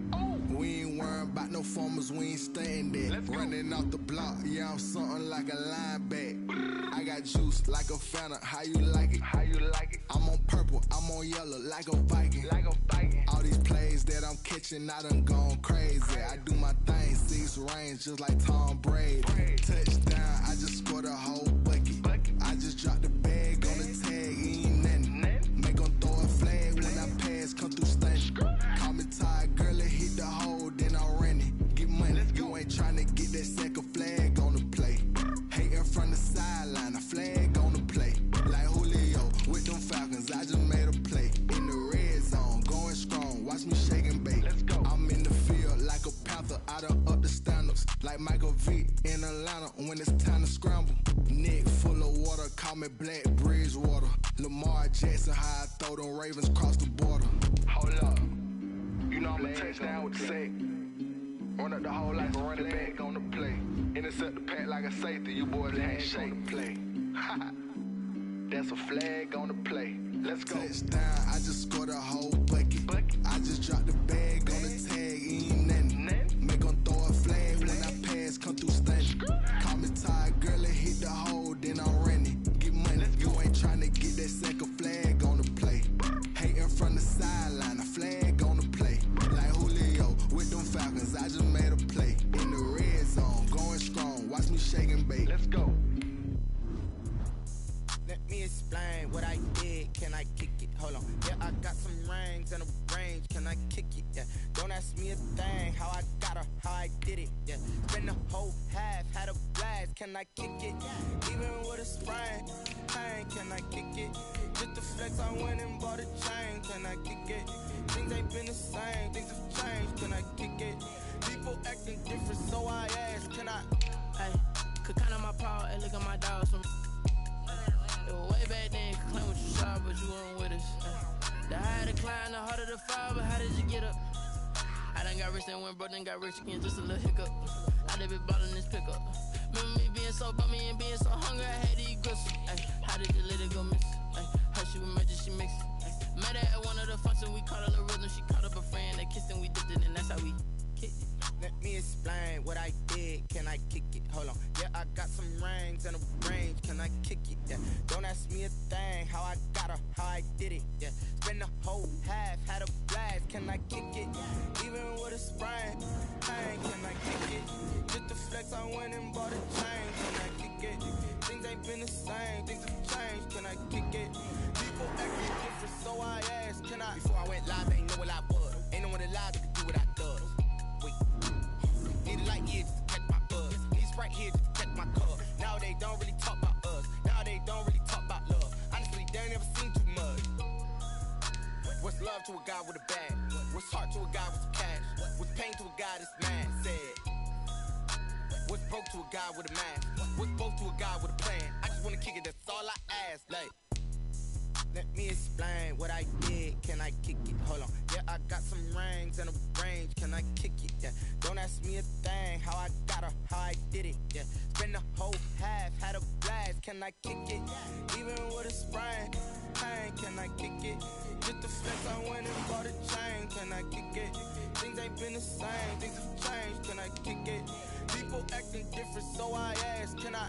We ain't worrying about no formers, we ain't staying there. Running off the block, yeah, I'm something like a linebacker. I got juice like a Fanta, how you like it? How you like it? I'm on purple, I'm on yellow, like a Viking. Like a Viking. All these plays that I'm catching, I done gone crazy. I do my thing, 6 range, just like Tom Brady. Touchdown, I just scored a whole bucket. I just dropped the bag on the tag, ain't nothing. Make 'em throw a flag when I pass, come through stunning. Call me tired, girl, and hit the hole, then I'm running. Get money, you ain't tryna get that second flag on the play. Hating from the sideline, a flag on the play. Like Julio with them Falcons, I just made a play. In the red zone, going strong, watch me shake and bake. Let's go. I'm in the field like a Panther, I done up the standards. Like Michael Vick in Atlanta when it's time to scramble. Neck full of water, call me Black Bridgewater. Lamar Jackson, how I throw them Ravens across the border. Hold up, you know I'm a touchdown with the sack. Run up the hole like a running back on the play. Intercept the pack like a safety, you boys ain't shake. Play. That's a flag on the play. Let's go. Touchdown, I just scored a whole bucket. I just dropped the bag on the tag, ain't nothing. Make 'em throw a flag when I pass, come through stunning. Call me tired, girl, and hit the hole, then I'm running. Get money, you ain't tryna get that second flag on the play. Hating from the sideline, a flag on the play. Like Julio with them Falcons, I just made a play. In the red zone, going strong, watch me shake and bake. Let's go. Let me explain what I did. Can I kick it? Hold on. Yeah, I got some rings and a range. Can I kick it? Yeah. Don't ask me a thing. How I got her, how I did it. Yeah. Spend the whole half, had a blast. Can I kick it? Even with a sprain. Hey, can I kick it? Just the flex, I went and bought a chain. Can I kick it? Things ain't been the same. Things have changed. Can I kick it? People acting different, so I ask. Can I? Hey, could count on my power and look at my dogs from. Way back then, could claim what you saw, but you weren't with us. The higher the climb, the harder the fall, but how did you get up? I done got rich and went broke, then got rich again, just a little hiccup. I done been ballin' this pickup. Remember me being so bummy and being so hungry, I had to eat gristle. How did you let it go miss? How she was magic, she mixed it. Met her at one of the functions, we caught a little rhythm, she caught up a friend, they kissed and we dipped it, and that's how we kicked it. Let me explain what I did. Can I kick it? Hold on. Yeah, I got some rings and a range. Can I kick it? Yeah. Don't ask me a thing. How I got her, how I did it. Yeah. Spend the whole half, had a blast. Can I kick it? Even with a sprain. Hey, can I kick it? Just the flex, I went and bought a chain. Can I kick it? Things ain't been the same. Things have changed. Can I kick it? People acting different, so I asked. Can I? Before I went live, they ain't know what I was. Ain't no one alive that could do what I does. Wait. Need a light here just to catch my buzz. Need Sprite here just to catch my cup. Now they don't really talk about us. Now they don't really talk about love. Honestly, they ain't never seen too much. What's love to a guy with a bag? What's heart to a guy with some cash? What's pain to a guy that's mad? Said. What's broke to a guy with a mask? What's broke to a guy with a plan? I just wanna kick it, that's all I ask. Like, let me explain what I did. Can I kick it? Hold on. Yeah, I got some rings and a range. Can I kick it? Yeah. Don't ask me a thing. How I got her, how I did it. Yeah. Spend the whole half, had a blast. Can I kick it? Even with a sprain, pain. Can I kick it? Just the fence I went and bought a chain. Can I kick it? Things ain't been the same. Things have changed. Can I kick it? People acting different, so I ask. Can I?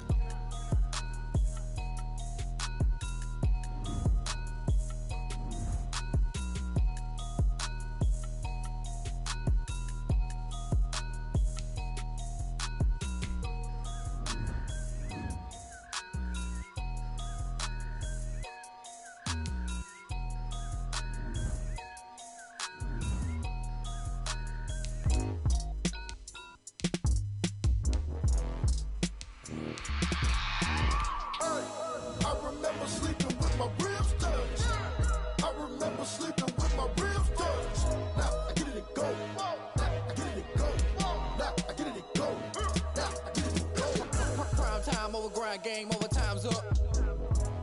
Game over, time's up.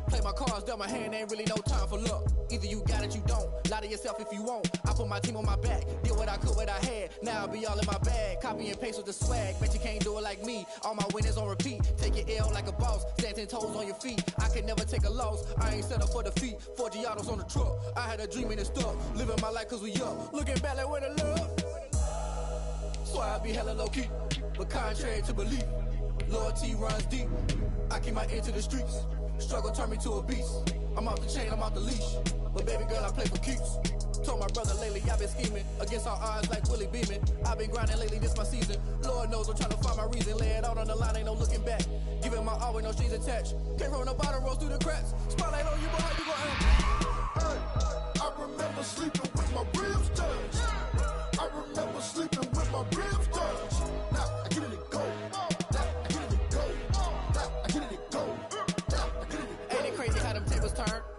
Play my cards, dealt my hand, ain't really no time for luck. Either you got it, you don't. Lie to yourself if you won't. I put my team on my back, did what I could, what I had. Now I'll be all in my bag, copy and paste with the swag. Bet you can't do it like me. All my winners on repeat. Take your L like a boss, stand 10 toes on your feet. I can never take a loss, I ain't set up for defeat. 4 Giottos on the truck, I had a dream and it stuck. Living my life cause we up, looking back like where the love. So I be hella low key, but contrary to belief, loyalty runs deep. I keep my ear to the streets. Struggle turned me to a beast. I'm off the chain, I'm off the leash. But baby girl, I play for keeps. Told my brother lately, I've been scheming against all odds like Willie Beeman. I've been grinding lately, this my season. Lord knows I'm trying to find my reason. Lay it out on the line, ain't no looking back. Giving my all with no strings attached. Came from the bottom, rose through the cracks. Spotlight on you, but how you gon' act? Hey, I remember sleeping with my ribs touched. I remember sleeping with my ribs touched. Now I get it to go.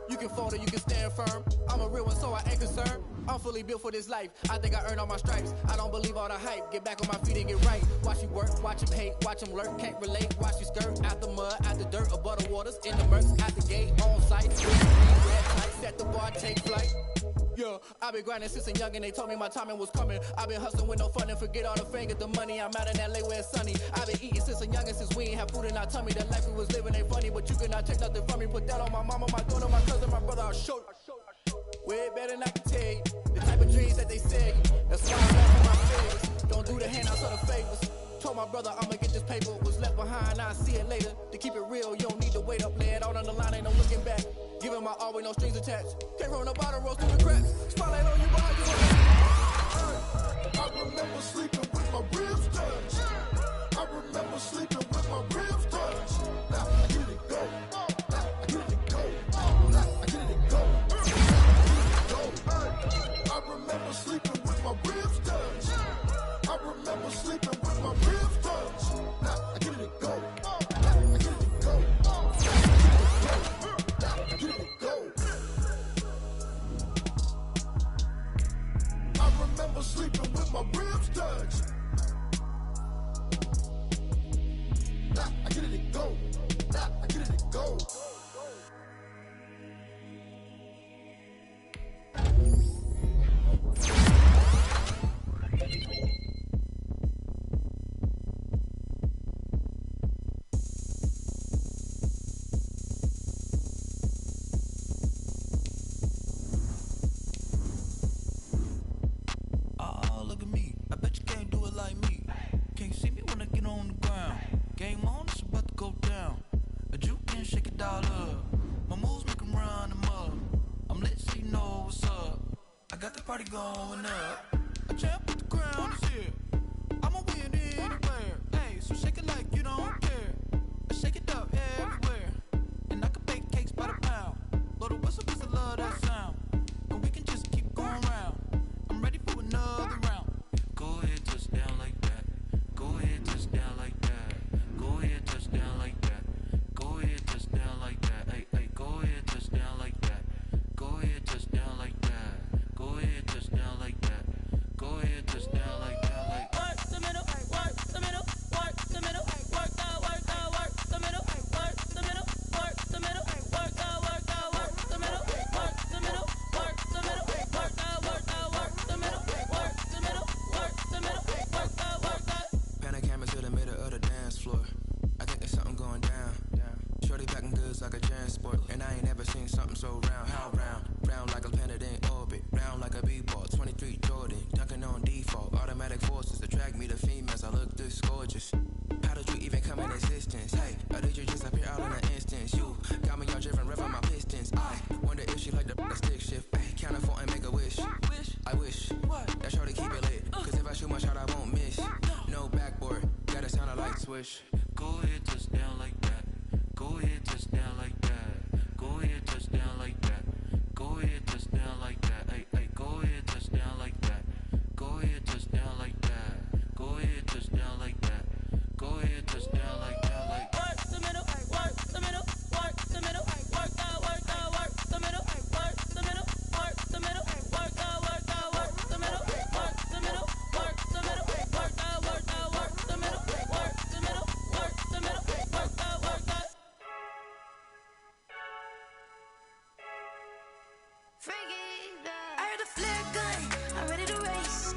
You can fold or you can stand firm. I'm a real one, so I ain't concerned. I'm fully built for this life. I think I earned all my stripes. I don't believe all the hype. Get back on my feet and get right. Watch you work, watch him hate, watch him lurk. Can't relate, watch you skirt. Out the mud, out the dirt, above the waters, in the murks, out the gate, on site. Red tight, set the bar, take flight. Yeah, I've been grinding since a young and they told me my timing was coming. I've been hustling with no fun and forget all the fame, get the money. I'm out in LA where it's sunny. I've been eating since a young and since we ain't have food in our tummy. The life we was living ain't funny, but you cannot take nothing from me. Put that on my mama, my daughter, my cousin, my brother, I'll show you. Way better than I can tell you. The type of dreams that they say. That's why I'm back on my face. Don't do the handouts or the favors. Told my brother I'ma get this paper. Was left behind, I'll see it later. To keep it real, you don't need to wait up. Lay it out on the line, ain't no looking back. Giving my all with no strings attached. Came from the bottom, rose through the cracks. Spotlight on you, behind you. I remember sleeping with my ribs touched. I remember sleeping with my ribs touched. Now I get it to go. Now I get it to go. Now I get it to go. I remember sleeping with my ribs touched. I remember sleeping with my ribs touched. Now I get it to go. Now I get it to go. Now I get it to go. I remember sleeping with my ribs touched. Now I get it to go. Now I get it to go. Party going up. A champ with the crown is here. I'ma win anywhere. Hey, so shake it like you don't care. I shake it up everywhere. And I can bake cakes by the pound. Blow the whistle 'cause I love that sound. And we can just keep going round. I'm ready for another round. Go ahead, touch down like that. Go ahead, touch down like that. Go ahead, touch down like that. Go ahead, touch down like that. Hey, hey, go ahead, touch down like that. Go ahead, touch down like that. Go ahead, touch down like that. Go ahead, touch down like that. something so round, how round? Round like a planet in orbit, round like a b-ball, 23 Jordan, dunking on default. Automatic forces attract me to females, I look this gorgeous. How did you even come in existence? Hey, or did you just appear out in an instance? You got me all driven, revving my pistons. I wonder if she like the stick shift. Hey, count it 4 and make a wish. I wish that shorty keep it lit, cause if I shoot my shot I won't miss. No backboard, gotta sound a light switch. Go ahead, touch down like that. Go ahead, touch down like that. Go ahead, touch down like that. Go ahead, touch down like that. Hey, hey, go ahead, touch down like that. Go ahead, touch down like that. Go ahead, touch down like that. Go ahead, touch down like that. Like work the middle, work the middle, work the middle, work the middle, work the middle, work the middle, work the middle, work the middle, work the middle, work the middle, work the middle, work the middle, work the middle, work the. I heard a flare gun, I'm ready to race.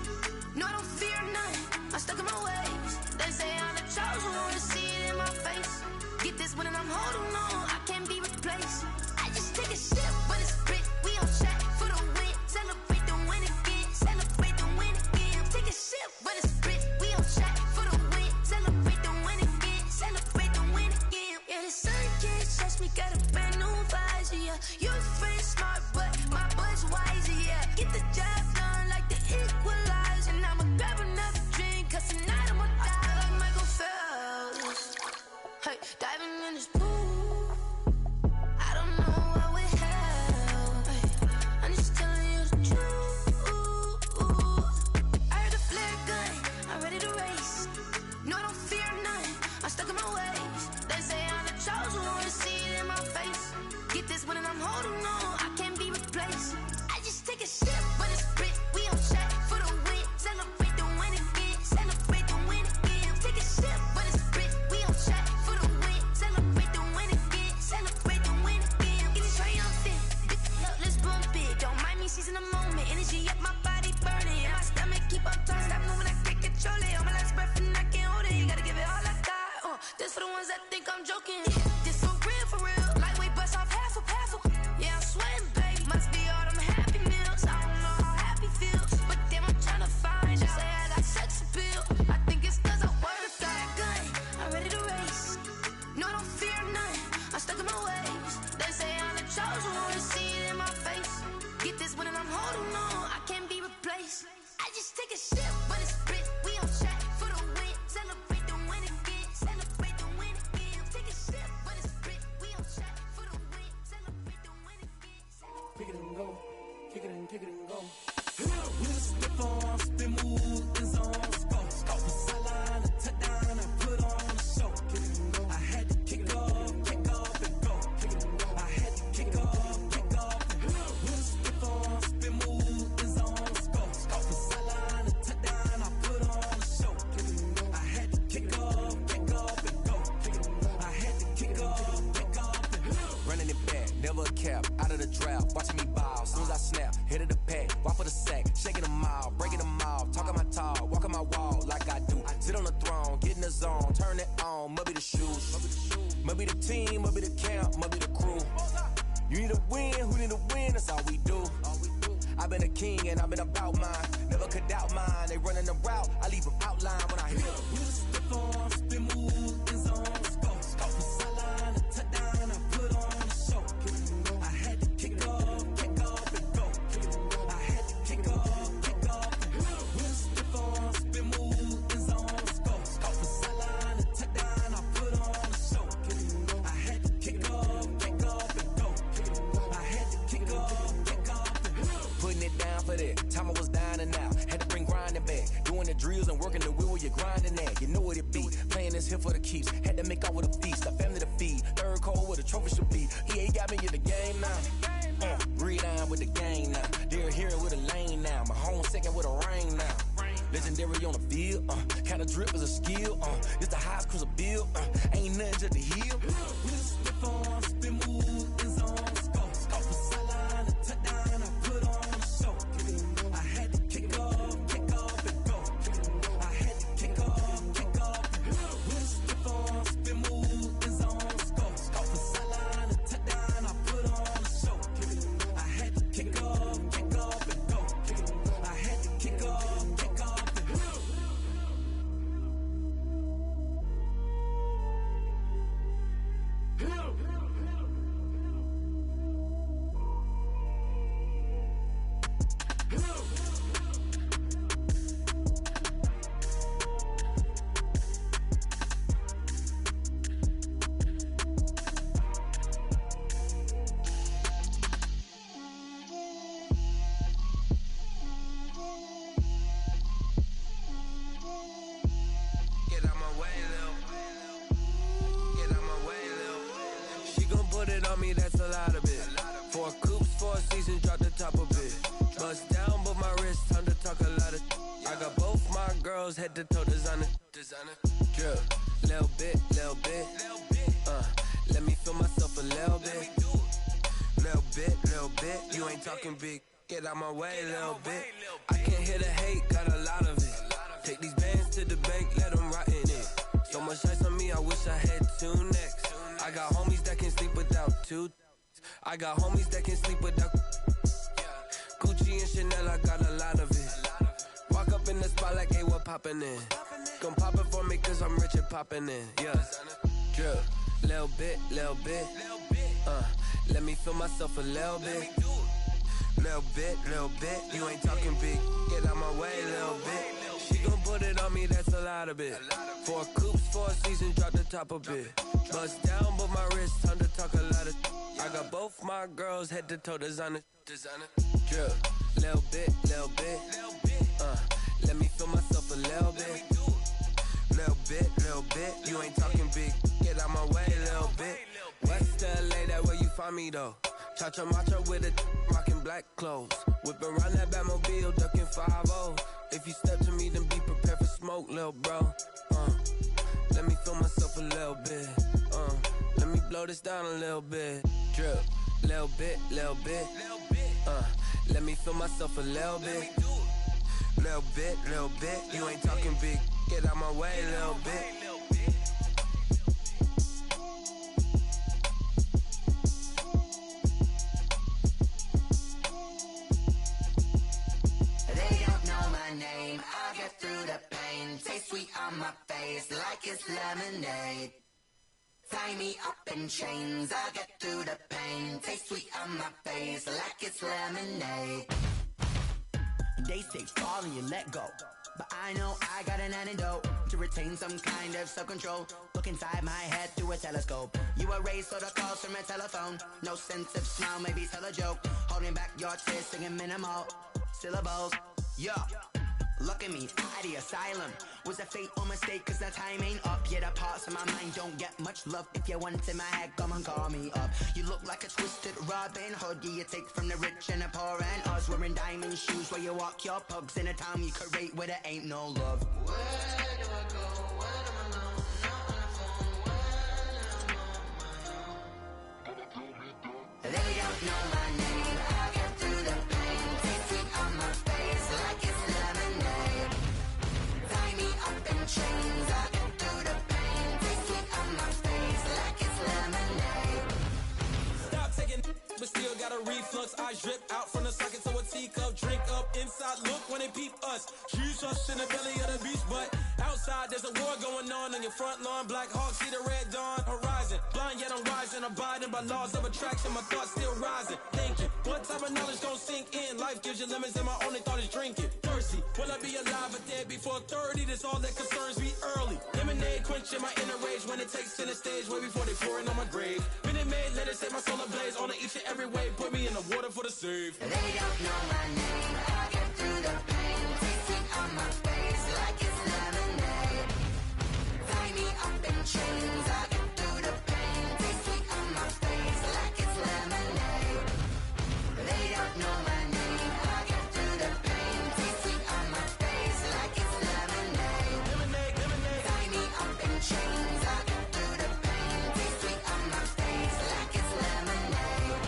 No, I don't fear none, I'm stuck in my ways. They say I'm the chosen one, to see it in my face. Get this one and I'm holding on, I can't be replaced. I just take a sip, but it's grit, we on track for the win. Celebrate the win again, celebrate the win again. Take a sip, but it's grit, we on track for the win. Celebrate the win again, celebrate the win again. Yeah, the sun can't touch me, got a brand new visor, yeah. You friend smart, but my bud's wiser, yeah. Get the job done like the equalizer. And I'ma grab another drink, cause tonight I'ma die like Michael Phelps. Hey, diving in this pool, I don't know what would help. Hey, I'm just telling you the truth. I heard a flare gun, I'm ready to race. No, I don't fear none, I'm stuck in my ways. They say I'm the chosen one, to see it in my face. Get this one and I'm holding on, I can't be replaced. I just take a sip, but it's grit, we on track for the win. Celebrate the win again, celebrate the win again. Take a sip, but it's grit, we on track for the win. Celebrate the win again, celebrate the win again. Get it triumphant, look, let's bump it. Don't mind me seizing the moment, energy up my body burning. And my stomach keep on turning, stop moving, I can't control it. On my last breath and I can't hold it, you gotta give it all I got. This for the ones that think I'm joking. This for real, lightweight bust off half a. Yeah, I'm sweating, babe, must be all them happy meals. I don't know how happy feels, but damn, I'm tryna find out. Say I got sex appeal, I think it's cause I work that gun, I'm ready to race. No, I don't fear none, I'm stuck in my ways. They say I'm the chosen one, to see it in my face. Get this one and I'm holding on, I can't be replaced. I just take a sip, but it's grit, we on track for the win. Celebrate the win again, celebrate the win again. Take a sip, but it's grit, we on track for the win. Celebrate the win again. Kick it and go, kick it and go. With the form, spin move, is on scope. From sideline to touchdown, I put on a show. Kick it and go. I had to kick off and go. Kick it and go. I had to kick off and go. With the form, spin move, is on scope. From sideline to touchdown, I put on a show. Kick it and go. I had to kick off and go. Kick it and go. I had to kick off and go. Running it back, never a cap, out of the drought, watching me ball. Soon as I snap, hit of the pack, walk for the sack, shaking them out, breaking them off, talking my talk, walking my wall like I do. Sit on the throne, get in the zone, turn it on, must be the shoes, must be the team, must be the camp, must be the crew. You need a win, who need a win, that's all we do. I've been a king and I've been about mine, never could doubt mine. They running the route, I leave them outline when I hit. With the form, spin move, is on scope. From sideline to touchdown, I put on a show. I had to kick off and go. I had to kick off and go. With the form, spin move, is on scope. From sideline to touchdown, I put on a show. I had to kick off and go. I had to kick off and go. Putting it down for that, time I was down and out, had to bring grinding back, doing the drills and working the wheel where you're grinding at. You know what it be, playing this here for the keeps, had to make out with a feast, a family to feed, third cold where the trophy should be. EA got me in the game now, breathe on with the game now, they're here with a lane now, my home second with a rain now. Legendary on the field, kinda drip is a skill, it's the highest cruiser bill, ain't nothing to the hill. With the form, spin move, is on scope. From sideline to touchdown, I put on a show. I had to kick off and go. I had to kick off and go. With the form, spin move, is on scope. From sideline to touchdown, I put on a show. That's a lot of it. 4 coops, 4 seasons, drop the top of it. Bust down, but my wrist, time to talk a lot of. I got both my girls head to toe designer. Drip, little bit. Let me feel myself a little bit. Little bit. You ain't talking big. Get out my way, little bit. I can't hear the hate, got a lot of it. Take these bands to the bank, let them rot in it. So much ice on me, I wish I had 2 necks. I got homies that can sleep without 2. I got homies that can sleep without Gucci and Chanel, I got a lot of it. Walk up in the spot like, hey, what poppin' in? Come pop it for me cause I'm rich and poppin' in. Yeah, drip, little bit. Let me feel myself a little bit. Little bit. You ain't talking big. Get out my way, little bit. She gon' put it on me, that's a lot of it. 4 coops, 4 seasons, drop the top of it. Bust down, but my wrist, time to talk a lot of. I got both my girls head to toe designer. Drip, little bit. Let me feel myself a little bit. Little bit. You ain't talking big. Get out my way, little bit. West LA, that where you find me though. Cha-cha matcha with a rockin' black clothes. Whippin' around that Batmobile, duckin' 5-0. If you step to me, then be prepared for smoke, lil' bro. Let me feel myself a little bit. Let me blow this down a little bit. Drip, little bit. Let me feel myself a little bit. Little bit. You ain't talking big. Get out my way, little bit. Name, I'll get through the pain. Taste sweet on my face like it's lemonade. Tie me up in chains, I'll get through the pain. Taste sweet on my face like it's lemonade. They say fall and you let go, but I know I got an antidote to retain some kind of self-control. Look inside my head through a telescope. You erase all the calls from a telephone. No sense of smile, maybe tell a joke. Holding back your tears, singing minimal syllables. Yeah. Look at me, at the asylum. Was a fate or mistake, cause the time ain't up. Yeah, the parts of my mind don't get much love. If you want in my head, come and call me up. You look like a twisted Robin Hood. Yeah, you take from the rich and the poor and us. Wearing diamond shoes where you walk your pugs. In a town you create where there ain't no love. Where do I go? When I'm alone? Not on the phone. When I'm on my own. They don't know my name. I'll get through the pain. Taste sweet on my face like it's lemonade. Tie me up in chains. I'll get through the pain. Taste sweet on my face like it's lemonade. Stop taking but still got a reflux. Eyes drip out from the socket to a teacup. Drink up inside, look when they peep us. Shoes us in the belly of the beast, but outside there's a war going on your front lawn. Black Hawk, see the red dawn horizon. Blind yet I'm rising, abiding by laws of attraction. My thoughts still rising, thinking what type of knowledge gon' sink in? Life gives you lemons and my only thought is drinking. Thirsty, will I be alive or dead before 30? That's all that concerns me early. Lemonade quenching my inner rage when it takes center stage way before they pour it on my grave. Minute Maid, let it set my soul ablaze on each and every way. Put me in the water for the save. They don't know my name. I'll get through the pain. Taste sweet on my face like it's lemonade. Tie me up in chains. I'll get through the pain. Taste sweet on my face like it's lemonade. They don't know my name. I'll get through the pain. Taste sweet on my face like it's lemonade. Tie me up in chains. I'll get through the pain. Taste sweet on my face like it's lemonade.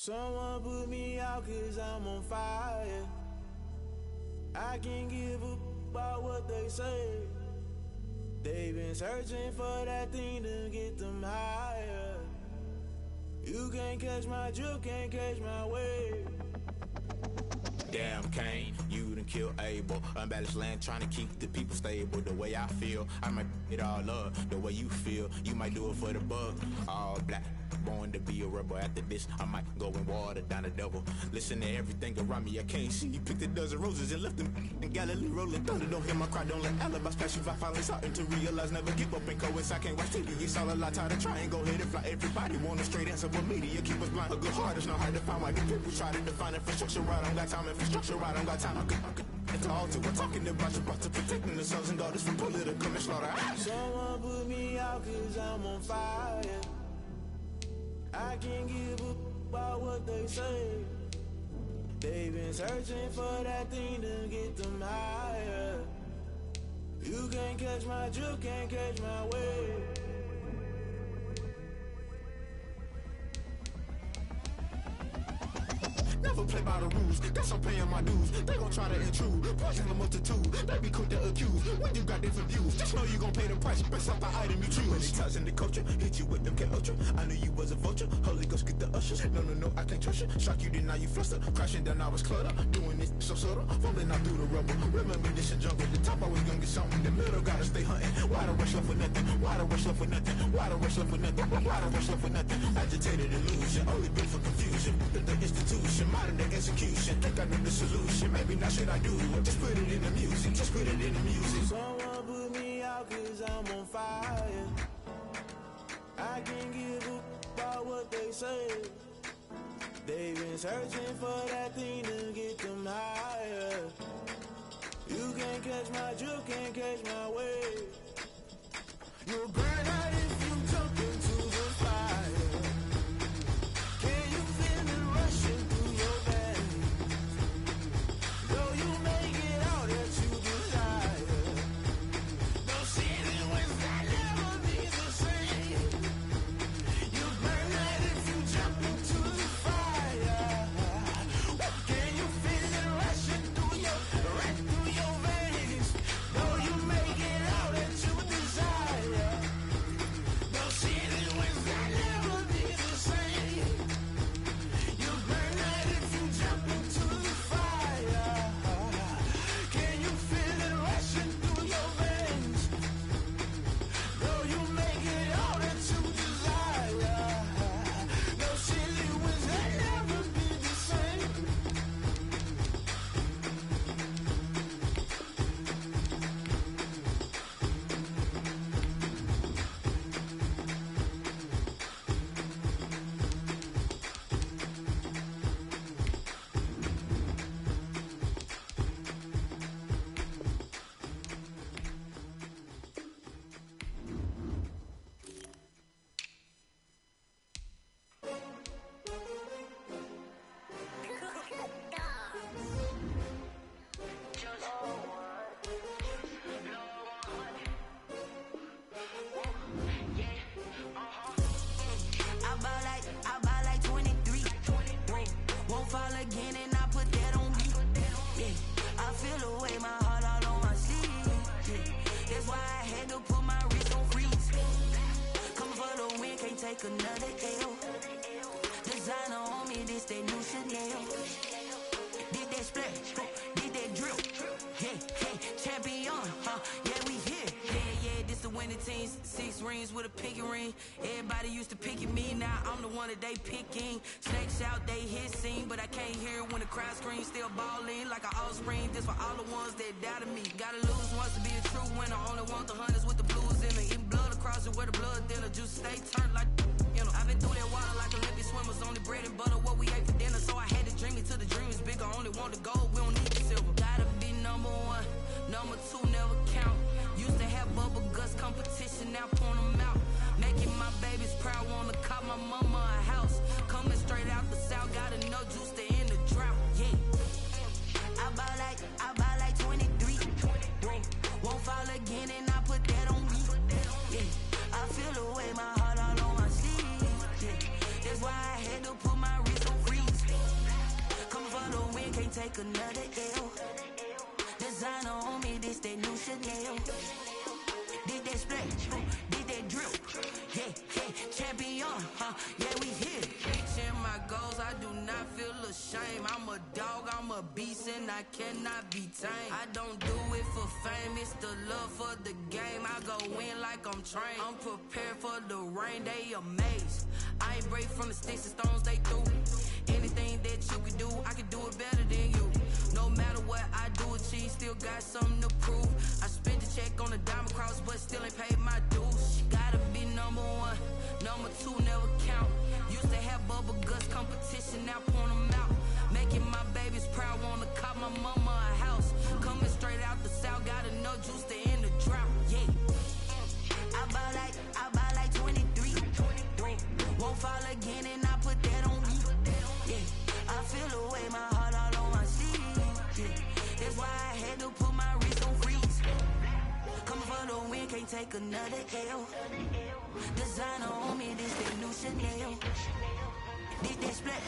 Someone put me out 'cause I'm on fire. I can't give a about what they say. They've been searching for that thing to get them higher. You can't catch my drift, can't catch my wave. Damn, Kane, you done killed Abel. Unbalanced land, trying to keep the people stable. The way I feel, I might it all up. The way you feel, you might do it for the bug. All black, born to be a rebel. After this, I might go and water down the devil. Listen to everything around me, I can't see. You picked a dozen roses and left them in Galilee rolling thunder. Don't hear my cry, don't let alibis pass you. I finally starting to realize, never give up and coincide. I can't watch TV, it's all a lot. Tired of trying, go ahead and fly. Everybody want a straight answer, but media keep us blind. A good heart is not hard to find. Why the people try to define infrastructure right? I don't got time, infrastructure right? I don't got time. I could it's all to we're talking about you, about to protecting the sons and daughters from political manslaughter. Someone put me out 'cause I'm on fire. I can't give a about what they say. They've been searching for that thing to get them higher. You can't catch my drift, can't catch my wave. Never play by the rules, guess I'm paying my dues. They gon' try to intrude, poison the multitude. They be quick to accuse, when you got different views. Just know you gon' pay the price, based off the item you choose. Many times in the culture, hit you with them K-Ultra. I knew you was a vulture, Holy Ghost get the ushers. No, I can't trust you. Shock you, then now you fluster. Crashing down, I was clutter. Doing this so subtle, fumbling out through the rubble. Remember this a jungle, the top always gonna get something. The middle gotta stay hunting. Why the rush left for nothing? Why the rush left for nothing? Why the rush left for nothing? Why the rush left for nothing? Agitated illusion, only been for confusion. The institution, modern day execution. Think I know the solution, maybe not should I do it. Just put it in the music, just put it in the music. Someone put me out 'cause I'm on fire. I can't give a about what they say. They've been searching for that thing to get them higher. You can't catch my drift, can't catch my wave. You'll burn out if you jump into the fire. Can you feel it rushing through your veins? Though you make it out that you desire. No city was that never be the same. You burn out if you jump into the fire. Can you feel it rushing through your veins? Though you make it out that you desire. No city was that never be the same. You burn out if you jump into the fire. Can you feel it rushing through your veins? Though you make it all that you desire. No city was that never be the same. I buy like 23. Won't fall again and I put that on me. Yeah, I feel away my heart all on my sleeve. Yeah, that's why I had to put my wrist on freeze. Coming for the win, can't take another L. Designer on me, this that new Chanel. Did that splash, did that drip. Hey, champion, yeah, we here. Yeah, this the winning team. 6 rings with a pinky ring. Everybody used to picking me, now I'm the one that they picking. Snakes out, they hit scene, but I can't hear it when the crowd screams. Still balling like an offspring. This for all the ones that doubted me. Gotta lose once to be a true winner. Only want the hunters with the blues in it. Eating blood across it where the blood thinner. Juice stay turned like, you know. I've been through that water like Olympic swimmers. Only bread and butter, what we ate for dinner. So I had to dream it till the dream is bigger. Only want the gold, we don't need the silver. Gotta be number 1, number 2 never count. Used to have bubble guts competition, now point them out. Making my babies proud, wanna call my mama a house. Coming straight out the south, got enough juice to end the drought. Yeah, I buy like 23. Won't fall again and I put that on me. Yeah, I feel away my heart all on my sleeve. Yeah, that's why I had to put my wrist on freeze. take another L. Designer on me, this that new Chanel. Did that splash, did that drip. Yeah, champion, yeah, we here. Reaching my goals, I do not feel ashamed. I'm a dog, I'm a beast, and I cannot be tamed. I don't do it for fame, it's the love for the game. I go in like I'm trained. I'm prepared for the rain, they amazed. I ain't break from the sticks and stones they threw. Anything that you can do, I can do it better than you. No matter what I do, achieve, still got something to prove. I spent the check on the diamond cross, but still ain't paid my dues. Gotta be number one, number two never count. Used to have bubble guts competition, now point them out. Making my babies proud, wanna cop my mama a house. Coming straight out the south, got enough juice to end the drought. Yeah, I buy like 23. Won't fall again, and I put that on me. Yeah, I feel the way, my heart all on my sleeve. Yeah, that's why I had to put my wrist on freeze. Coming for the win, can't take another L. Designer on me, this that new Chanel. Did that splash,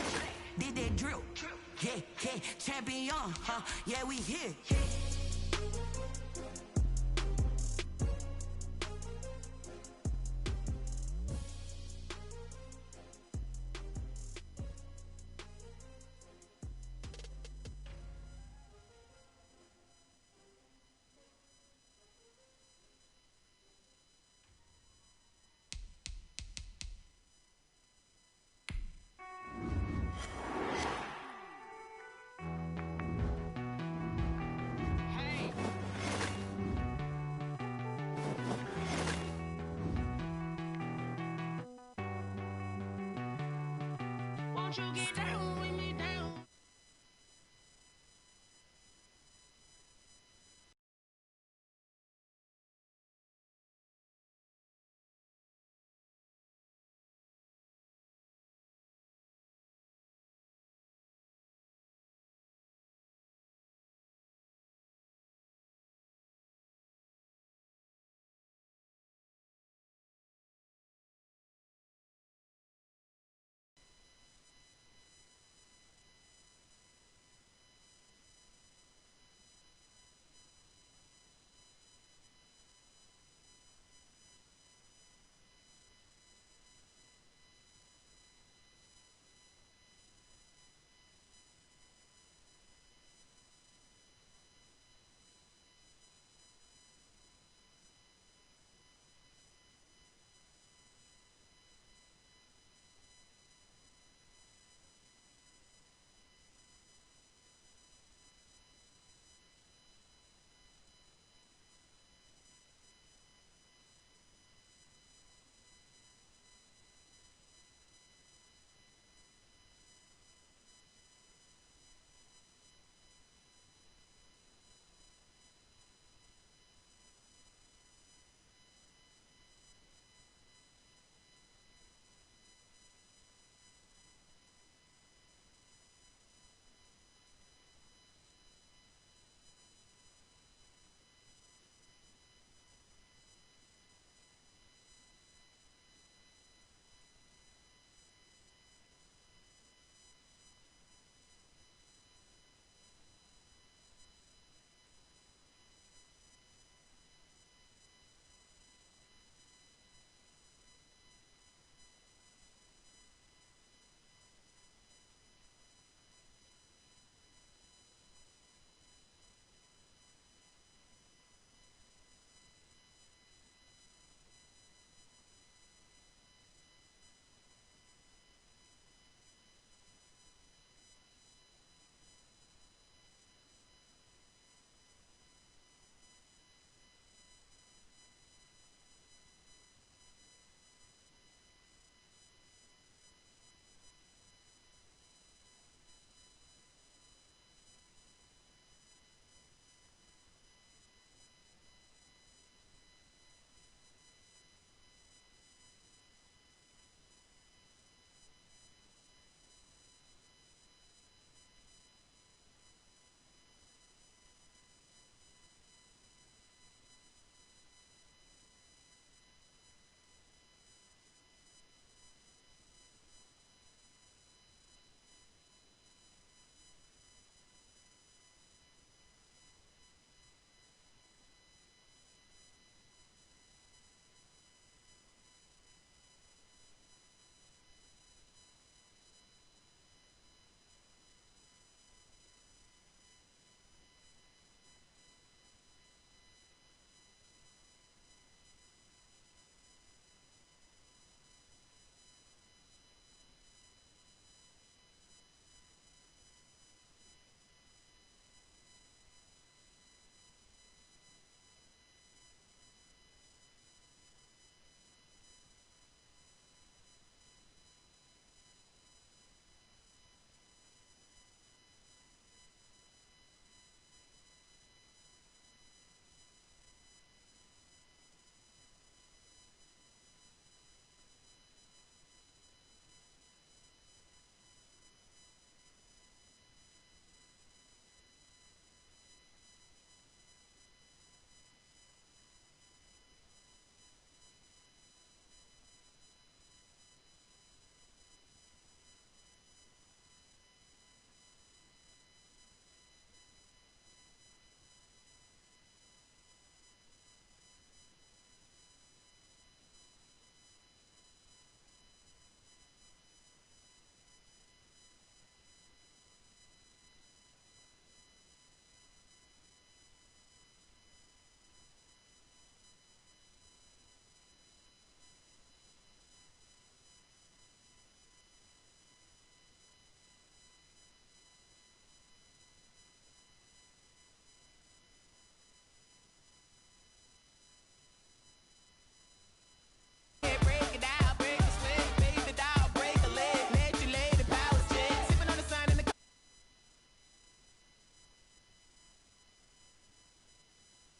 did that drip. Yeah, champion, yeah, we here. Won't you get down with me down?